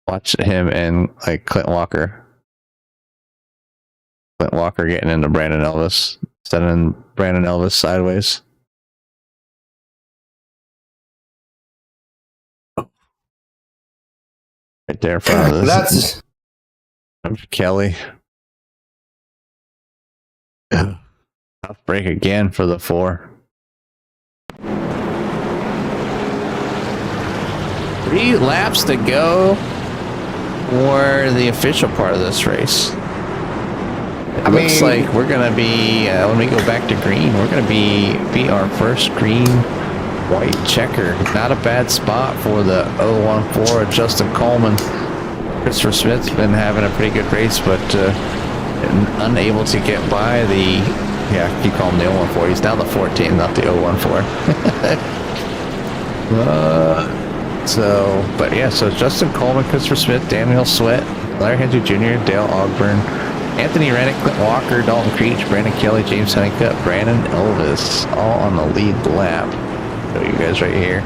Watch him and like Clint Walker. Clint Walker getting into Brandon Elvis, sending Brandon Elvis sideways. Right there in front of this. That's Kelly. Tough break again for the 4. 3 laps to go for the official part of this race. It looks like we're going to be, when we go back to green, we're going to be our first green white checker. Not a bad spot for the 014 of Justin Coleman. Christopher Smith's been having a pretty good race, but unable to get by the, you call him the 014. He's now the 14, not the 014. So Justin Coleman, Christopher Smith, Daniel Sweat, Larry Hensley Jr., Dale Ogburn, Anthony Rennick, Clint Walker, Dalton Creech, Brandon Kelly, James Honeycutt, Brandon Elvis, all on the lead lap. Show you guys right here.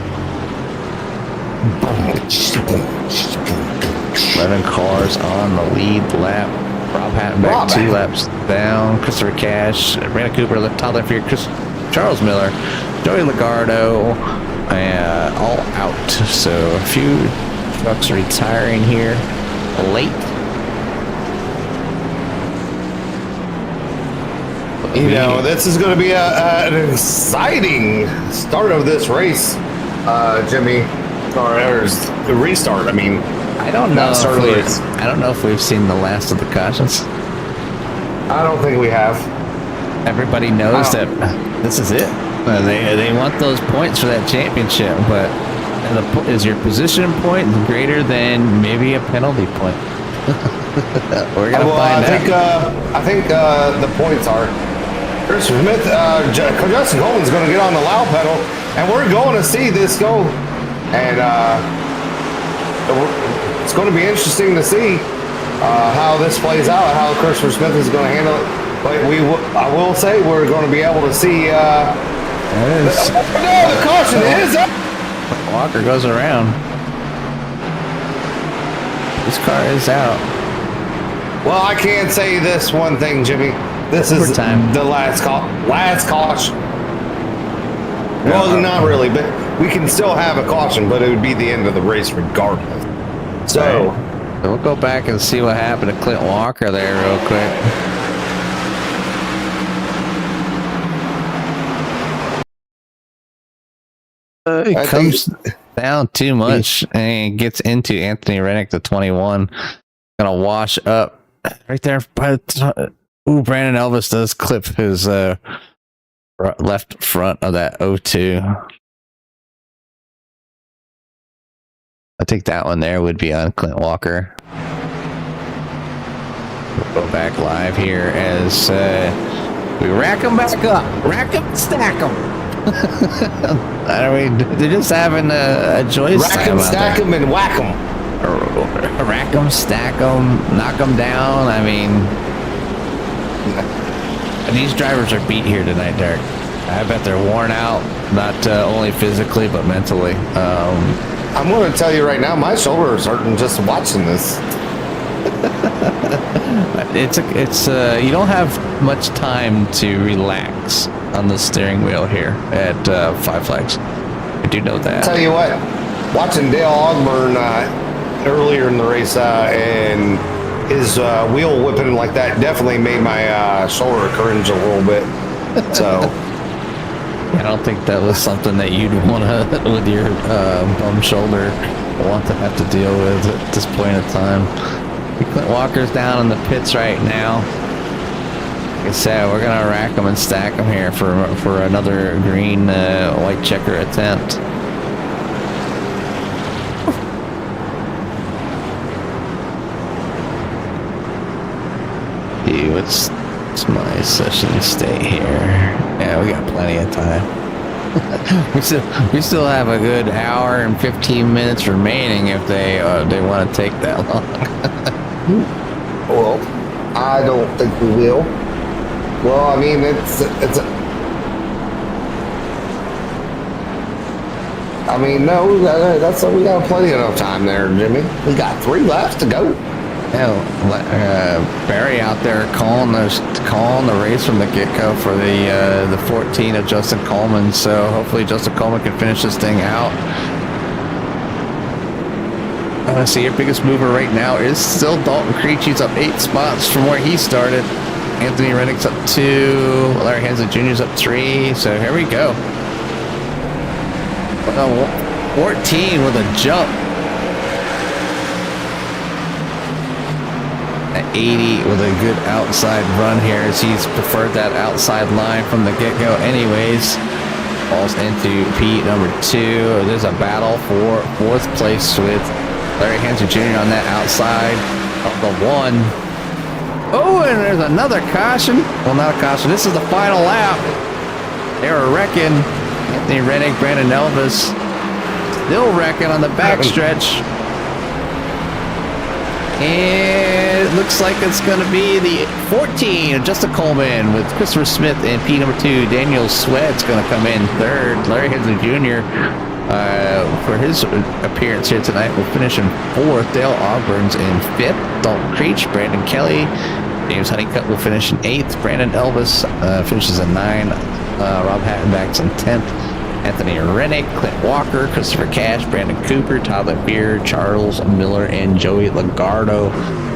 11 cars on the lead lap. Rob Hattenbeck 2 laps down. Christopher Cash, Brandon Cooper, Todd Leffier, Charles Miller, Joey Lagardo, all out. So a few trucks retiring here late. You know, this is going to be an exciting start of this race, Jimmy. Or the restart. I mean, I don't know if we've seen the last of the cautions. I don't think we have. Everybody knows that this is it. They want those points for that championship, but is your position point greater than maybe a penalty point? We're gonna find out. I think the points are. Chris Smith, Justin Coleman's going to get on the loud pedal, and we're going to see this go. And it's going to be interesting to see how this plays out, how Christopher Smith is going to handle it. But I will say we're going to be able to see. The caution is up. Walker goes around. This car is out. Well, I can say this one thing, Jimmy. This is the last caution. Well, not really, but we can still have a caution, but it would be the end of the race regardless. So we'll go back and see what happened to Clint Walker there real quick. It comes down too much and gets into Anthony Rennick, the 21. Gonna wash up right there by the Brandon Elvis does clip his left front of that 02. I think that one there would be on Clint Walker. We'll go back live here as we rack them back up. Rack them, stack them. I mean, they're just having a joyous time. Rack them, stack them, and whack them. Rack them, stack them, knock them down. I mean, these drivers are beat here tonight, Derek. I bet they're worn out, not only physically but mentally. I'm going to tell you right now, my shoulder is hurting just watching this. It's you don't have much time to relax on the steering wheel here at Five Flags. I do know that. Tell you what, watching Dale Ogburn earlier in the race and his wheel whipping like that definitely made my shoulder cringe a little bit. So I don't think that was something that you'd want to, with your bum shoulder, want to have to deal with at this point in time. Clint Walker's down in the pits right now. Like I said, we're gonna rack them and stack them here for another green white checker attempt. Dude, what's my session state here? Yeah, we got plenty of time. we still have a good hour and 15 minutes remaining if they want to take that long. Well, I don't think we will. Well, I mean, no, we got plenty enough time there, Jimmy. We got 3 laps to go. Hell, Barry out there calling the race from the get-go for the 14 of Justin Coleman. So hopefully Justin Coleman can finish this thing out. So your biggest mover right now is still Dalton Creech. He's up 8 spots from where he started. Anthony Rennick's up 2. Larry Hansen Jr.'s up 3. So here we go. 14 with a jump. At 80 with a good outside run here, as he's preferred that outside line from the get-go anyways. Falls into P number 2. There's a battle for 4th place with Larry Hansen Jr. on that outside of the 1. Oh, and there's another caution. Well, not a caution. This is the final lap. They were wrecking. Anthony Rennick, Brandon Elvis still wrecking on the backstretch. And it looks like it's going to be the 14 of Justin Coleman with Christopher Smith and P number 2. Daniel Sweat's going to come in 3rd. Larry Hansen Jr. For his appearance here tonight will finish in 4th. Dale Auburn's in 5th. Dalton Creech, Brandon Kelly, James Honeycutt will finish in 8th. Brandon Elvis finishes in 9. Rob Hattenback's in 10th. Anthony Rennick, Clint Walker, Christopher Cash, Brandon Cooper, Tyler Beard, Charles Miller, and Joey Lagardo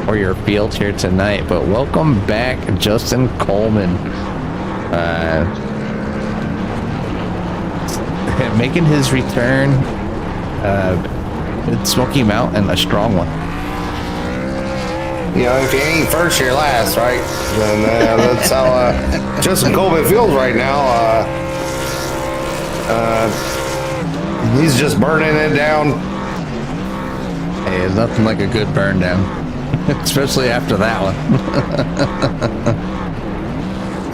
for your field here tonight. But welcome back, Justin Coleman. Making his return with Smoky Mountain, a strong one. You know, if you ain't first, you're last, right? And that's how Justin Coleman feels right now. He's just burning it down. Hey, there's nothing like a good burn down, especially after that one.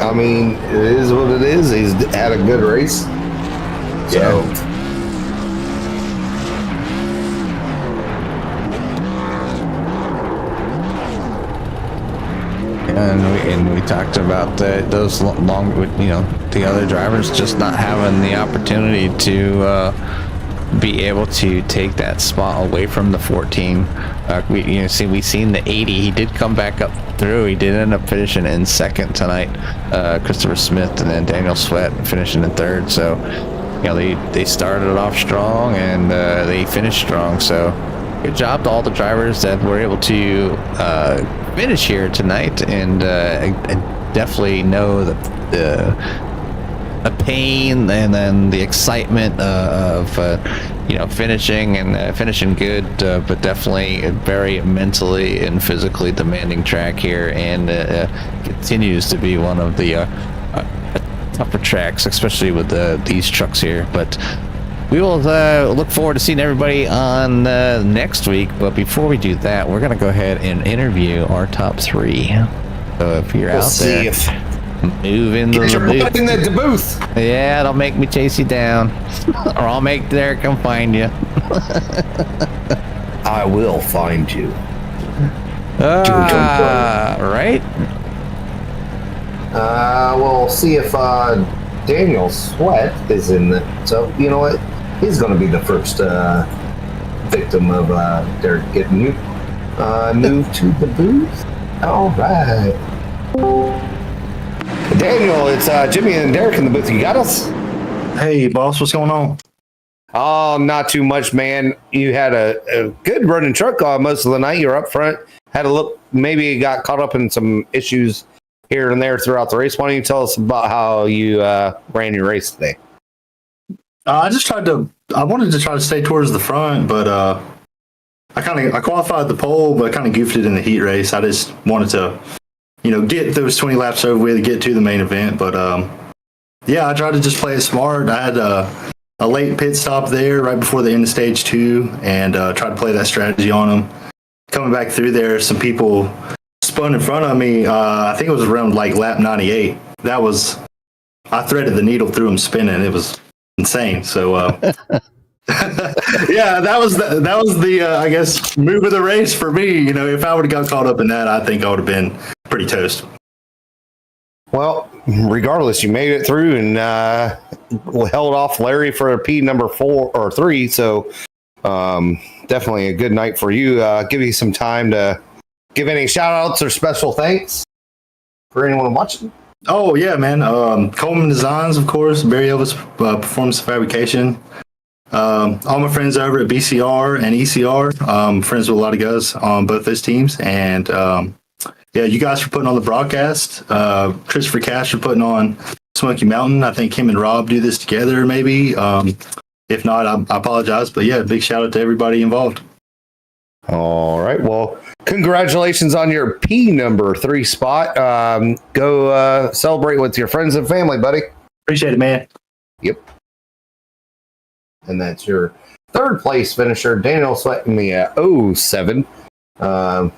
I mean, it is what it is. He's had a good race. So. Yeah. And we talked about those long, the other drivers just not having the opportunity to be able to take that spot away from the 14. We've seen the 80. He did come back up through. He did end up finishing in 2nd tonight. Christopher Smith and then Daniel Sweat finishing in 3rd. So, they started it off strong and they finished strong. So, good job to all the drivers that were able to finish here tonight, and definitely know the pain and then the excitement of finishing and finishing good, but definitely a very mentally and physically demanding track here, and continues to be one of the tougher tracks, especially with these trucks here. But we will look forward to seeing everybody on next week. But before we do that, we're going to go ahead and interview our top 3. So if you're out there, move into the booth. Yeah, don't make me chase you down, or I'll make Derek come find you. I will find you. Right? We'll see if Daniel Sweat is in the. So you know what? He's going to be the first victim of Derek getting moved to the booth. All right. Daniel, it's Jimmy and Derek in the booth. You got us? Hey, boss, what's going on? Oh, not too much, man. You had a good running truck most of the night. You were up front. Had a look. Maybe got caught up in some issues here and there throughout the race. Why don't you tell us about how you ran your race today? I wanted to try to stay towards the front, but I qualified the pole, but kind of goofed it in the heat race. I just wanted to get those 20 laps over with, get to the main event. But yeah, I tried to just play it smart. I had a late pit stop there right before the end of stage 2, and tried to play that strategy on them. Coming back through there, some people spun in front of me. I think it was around like lap 98. I threaded the needle through them spinning. It was insane. So yeah, that was the I guess move of the race for me. If I would have got caught up in that, I think I would have been pretty toast. Well, regardless, you made it through and held off Larry for a P number 4 or 3. So definitely a good night for you. Give you some time to give any shout outs or special thanks for anyone watching. Oh yeah, man. Coleman Designs, of course. Barry Elvis Performance Fabrication. All my friends over at BCR and ECR. Friends with a lot of guys on both those teams. And yeah, you guys for putting on the broadcast. Christopher Cash for putting on Smoky Mountain. I think him and Rob do this together, maybe. If not, I apologize. But yeah, big shout out to everybody involved. All right. Well, congratulations on your P number 3 spot. Go celebrate with your friends and family, buddy. Appreciate it, man. Yep. And that's your 3rd place finisher, Daniel sweating me at 07. And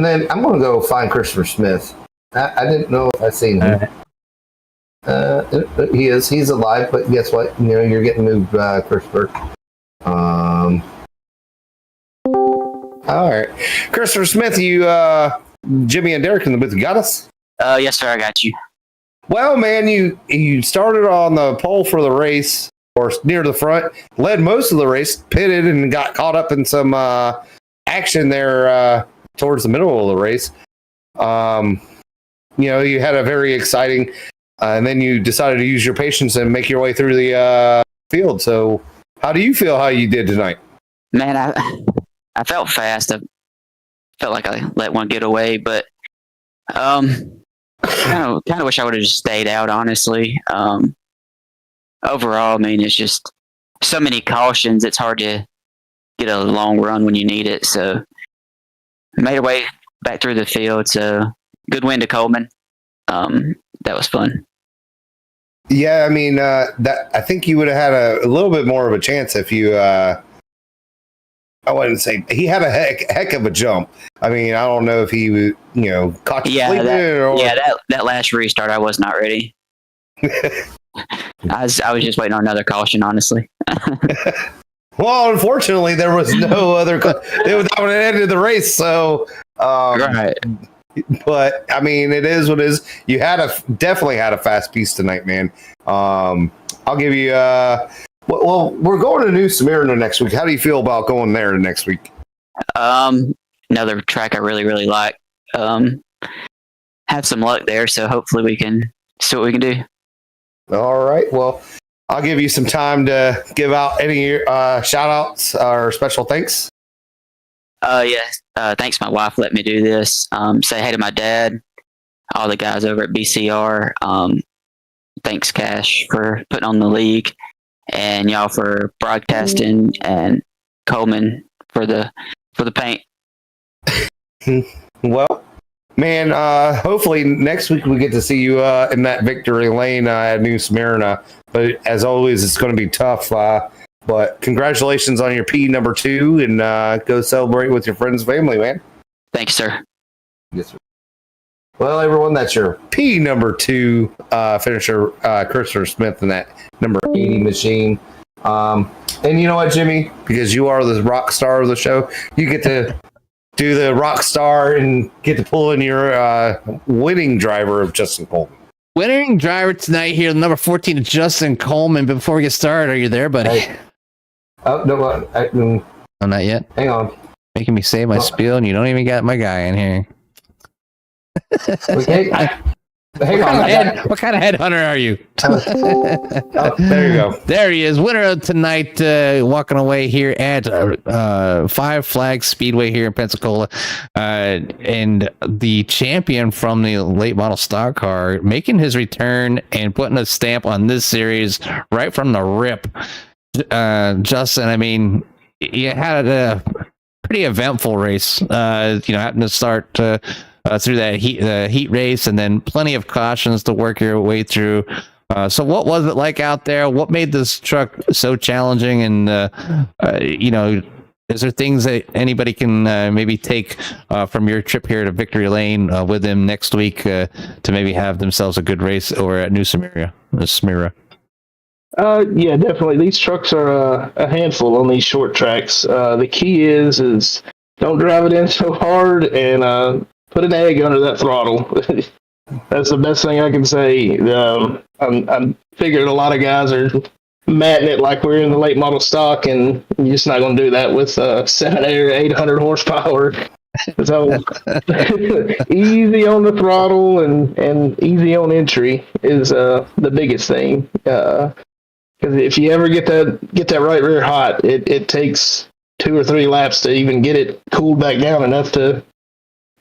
then I'm going to go find Christopher Smith. I didn't know if I seen him. He's alive, but guess what? You're getting moved, Christopher. All right, Christopher Smith, you, Jimmy and Derek in the booth, you got us? Yes, sir, I got you. Well, man, you started on the pole for the race, or near the front, led most of the race, pitted, and got caught up in some action there towards the middle of the race. You had a very exciting, and then you decided to use your patience and make your way through the field. So, how do you feel how you did tonight? Man, I felt fast. I felt like I let one get away, but kind of wish I would have just stayed out, honestly. Overall, I mean, it's just so many cautions. It's hard to get a long run when you need it. So I made our way back through the field. So good win to Coleman. That was fun. Yeah, I mean, I think you would have had a little bit more of a chance if you. I wouldn't say he had a heck of a jump. I mean, I don't know if he, caught you sleeping. That last restart, I was not ready. I was just waiting on another caution, honestly. Well, unfortunately, there was no other. That would have ended the race. So, right. But I mean, it is what it is. You definitely had a fast piece tonight, man. I'll give you. Well, we're going to New Smyrna next week. How do you feel about going there next week? Another track I really, really like. Have some luck there, so hopefully we can see what we can do. All right. Well, I'll give you some time to give out any shout outs or special thanks. Yes. Thanks, my wife let me do this. Say hey to my dad, all the guys over at BCR. Thanks, Cash, for putting on the league, and y'all for broadcasting, and Coleman for the paint. Well, man, hopefully next week we get to see you in that victory lane at New Smyrna. But as always, it's going to be tough. But congratulations on your P number 2, and go celebrate with your friends and family, man. Thank you, sir. Yes, sir. Well, everyone, that's your P number 2 finisher, Christopher Smith, in that number 80 machine. And you know what, Jimmy? Because you are the rock star of the show, you get to do the rock star and get to pull in your winning driver of Justin Coleman. Winning driver tonight here, number 14, Justin Coleman. But before we get started, are you there, buddy? Hey. Oh, no, I'm not yet. Hang on. Making me say my spiel, and you don't even got my guy in here. Okay. Hang on. What kind of headhunter are you? There you go. There he is, winner of tonight, walking away here at Five Flags Speedway here in Pensacola, and the champion from the late model stock car, making his return and putting a stamp on this series right from the rip. Justin, I mean, you had pretty eventful race. Having to start through that heat race, and then plenty of cautions to work your way through. So what was it like out there? What made this truck so challenging? And, is there things that anybody can maybe take from your trip here to Victory Lane with them next week to maybe have themselves a good race over at New Smyrna? Yeah, definitely. These trucks are a handful on these short tracks. The key is don't drive it in so hard and put an egg under that throttle. That's the best thing I can say. I'm figuring a lot of guys are matting it like we're in the late model stock, and you're just not going to do that with 7 or 800 horsepower. So easy on the throttle and easy on entry is the biggest thing. Because if you ever get that right rear hot, it takes 2 or 3 laps to even get it cooled back down enough to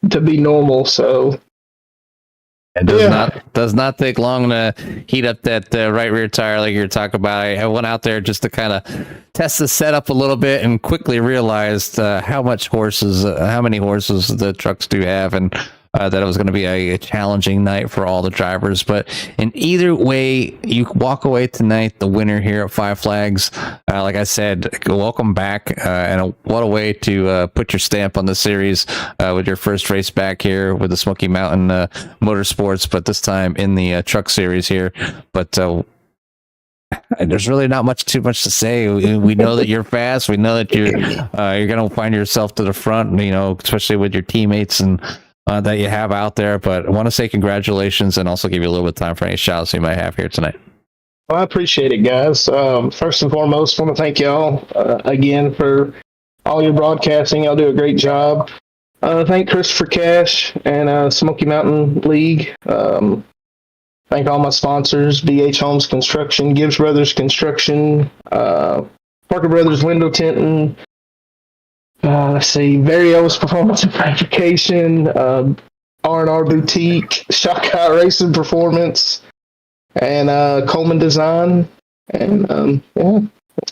be normal. So it does not take long to heat up that right rear tire like you're talking about. I went out there just to kind of test the setup a little bit and quickly realized how many horses the trucks do have, and that it was going to be a challenging night for all the drivers. But in either way, you walk away tonight the winner here at Five Flags. Like I said, welcome back, and what a way to put your stamp on the series with your first race back here with the Smoky Mountain Motorsports, but this time in the truck series here. But there's really not too much to say. We know that you're fast. We know that you're going to find yourself to the front, especially with your teammates and that you have out there. But I want to say congratulations and also give you a little bit of time for any shout-outs you might have here tonight. Well, I appreciate it, guys. First and foremost, I want to thank y'all again for all your broadcasting. Y'all do a great job. Thank Christopher Cash and Smoky Mountain League. Thank all my sponsors: BH Homes Construction, Gibbs Brothers Construction, Parker Brothers Window Tinting, let's see, Varios Performance and Fabrication, R&R Boutique, Shotgun Racing Performance, and Coleman Design. And yeah,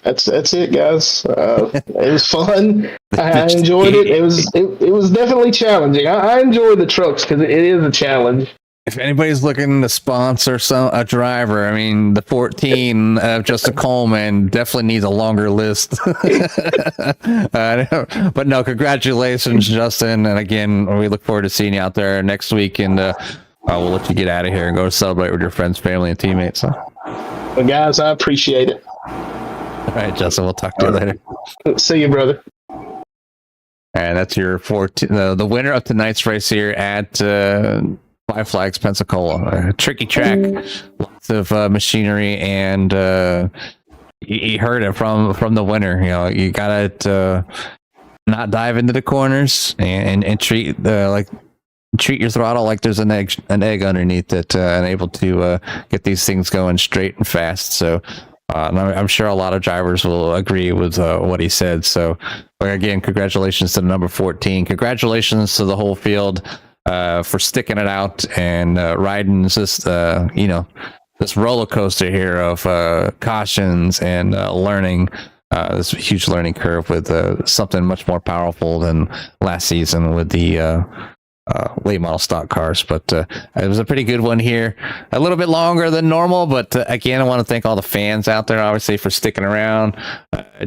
that's it, guys. It was fun. I enjoyed it. It was definitely challenging. I enjoy the trucks because it is a challenge. If anybody's looking to sponsor a driver, I mean, the 14 of Justin Coleman definitely needs a longer list. But no, congratulations, Justin. And again, we look forward to seeing you out there next week. And we'll let you get out of here and go celebrate with your friends, family, and teammates. Well, guys, I appreciate it. All right, Justin, we'll talk to you later. See you, brother. And that's your 14, the winner of tonight's race here at Five Flags, Pensacola. A tricky track, lots of machinery, and you heard it from the winner. You gotta not dive into the corners and treat your throttle like there's an egg underneath it, and able to get these things going straight and fast. So I'm sure a lot of drivers will agree with what he said. So again, congratulations to the number 14. Congratulations to the whole field for sticking it out and riding this roller coaster here of cautions and learning this huge learning curve with something much more powerful than last season with the late model stock cars. But it was a pretty good one here, a little bit longer than normal, but again, I want to thank all the fans out there, obviously, for sticking around.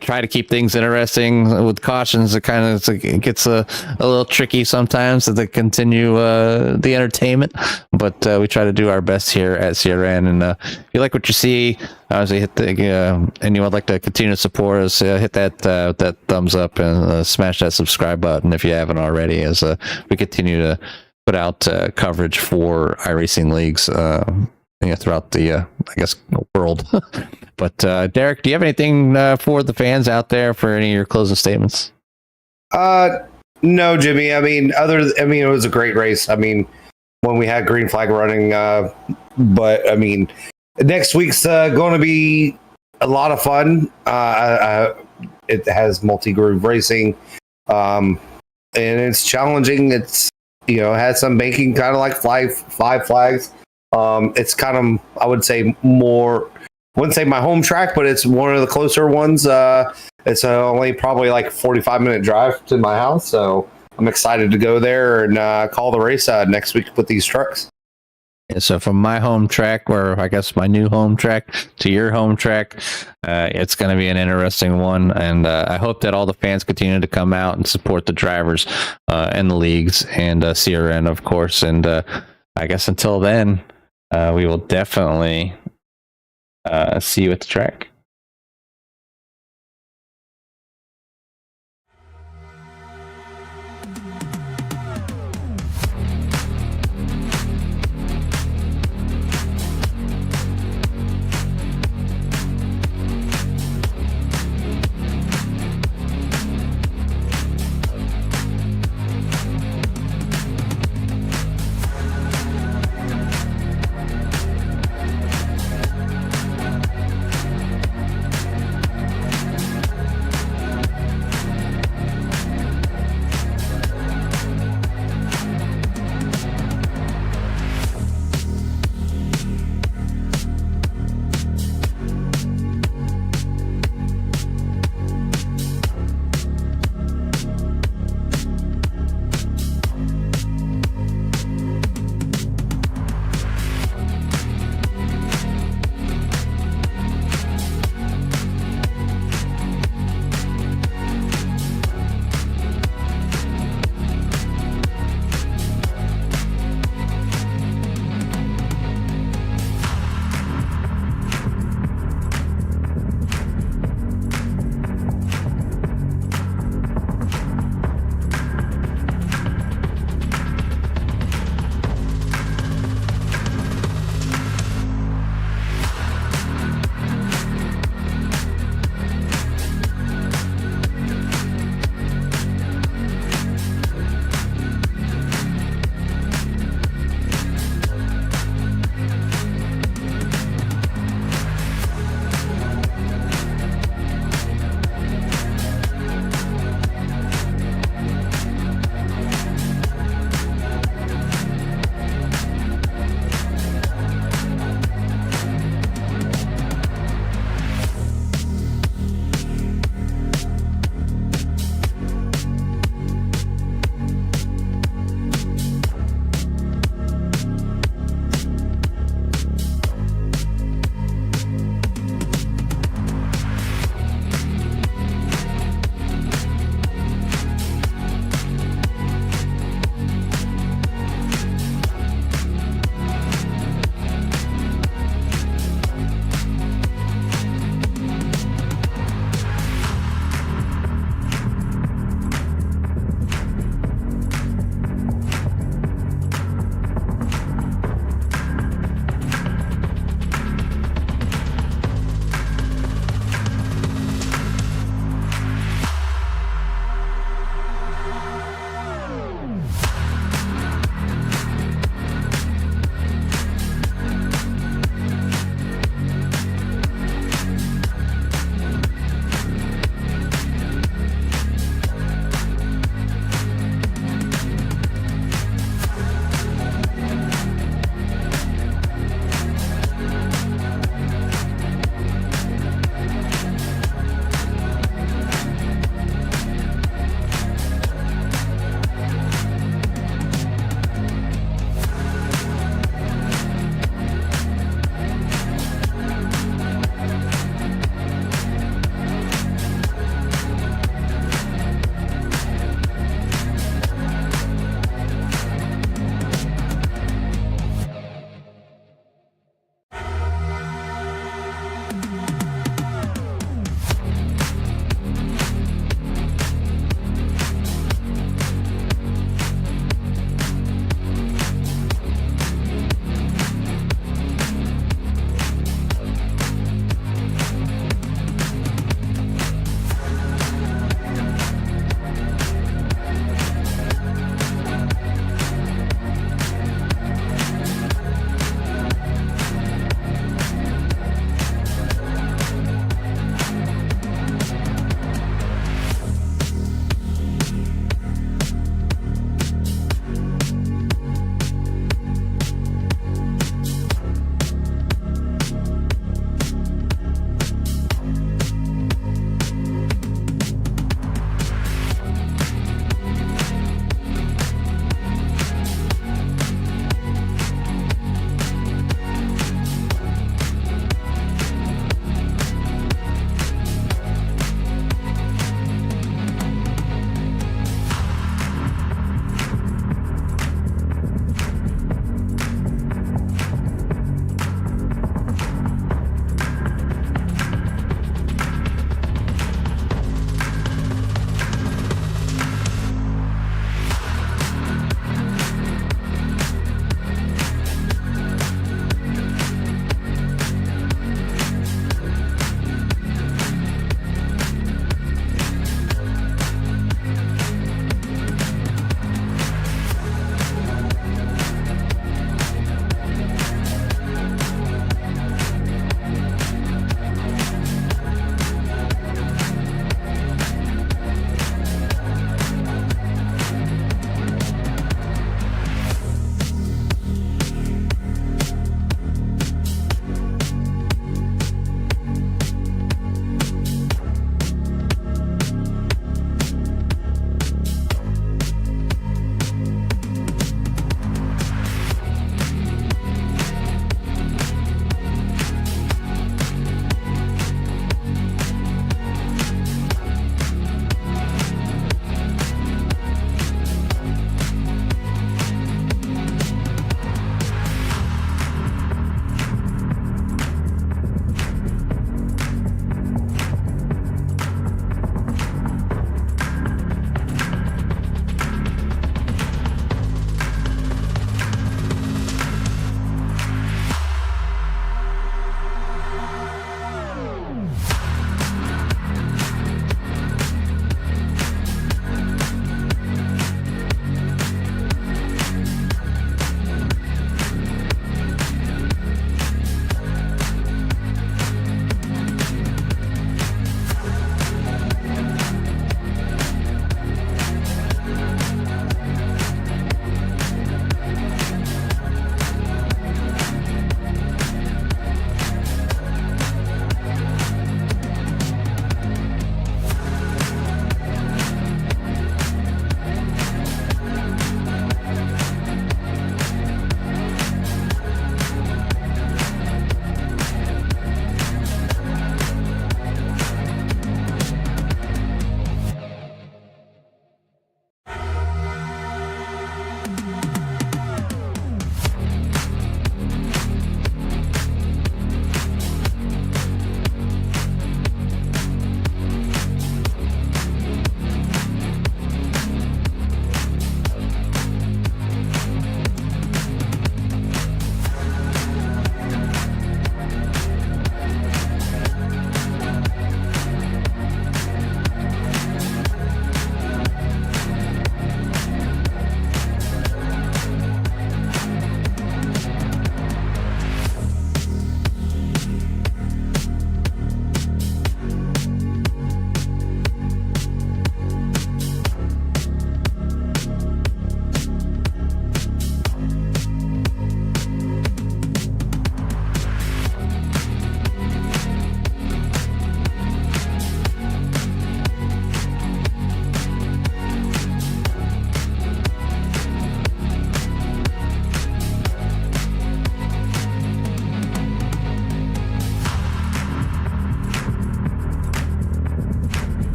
Try to keep things interesting with cautions. It kind of gets a little tricky sometimes to continue the entertainment, but we try to do our best here at CRN. And if you like what you see, obviously hit the and you would like to continue to support us, hit that thumbs up and smash that subscribe button if you haven't already, as we continue to put out coverage for iRacing leagues throughout the world. But Derek, do you have anything for the fans out there for any of your closing statements? No, Jimmy. I mean, it was a great race. I mean, when we had green flag running, but I mean, next week's going to be a lot of fun. It has multi-groove racing, and it's challenging. It's has some banking, kind of like Five Flags. It's kind of, I would say, more. I wouldn't say my home track, but it's one of the closer ones. It's only probably like a 45-minute drive to my house, so I'm excited to go there and call the race next week with these trucks. Yeah, so from my home track, or I guess my new home track, to your home track, it's going to be an interesting one. And I hope that all the fans continue to come out and support the drivers and the leagues and CRN, of course. And I guess until then, we will definitely see you at the track.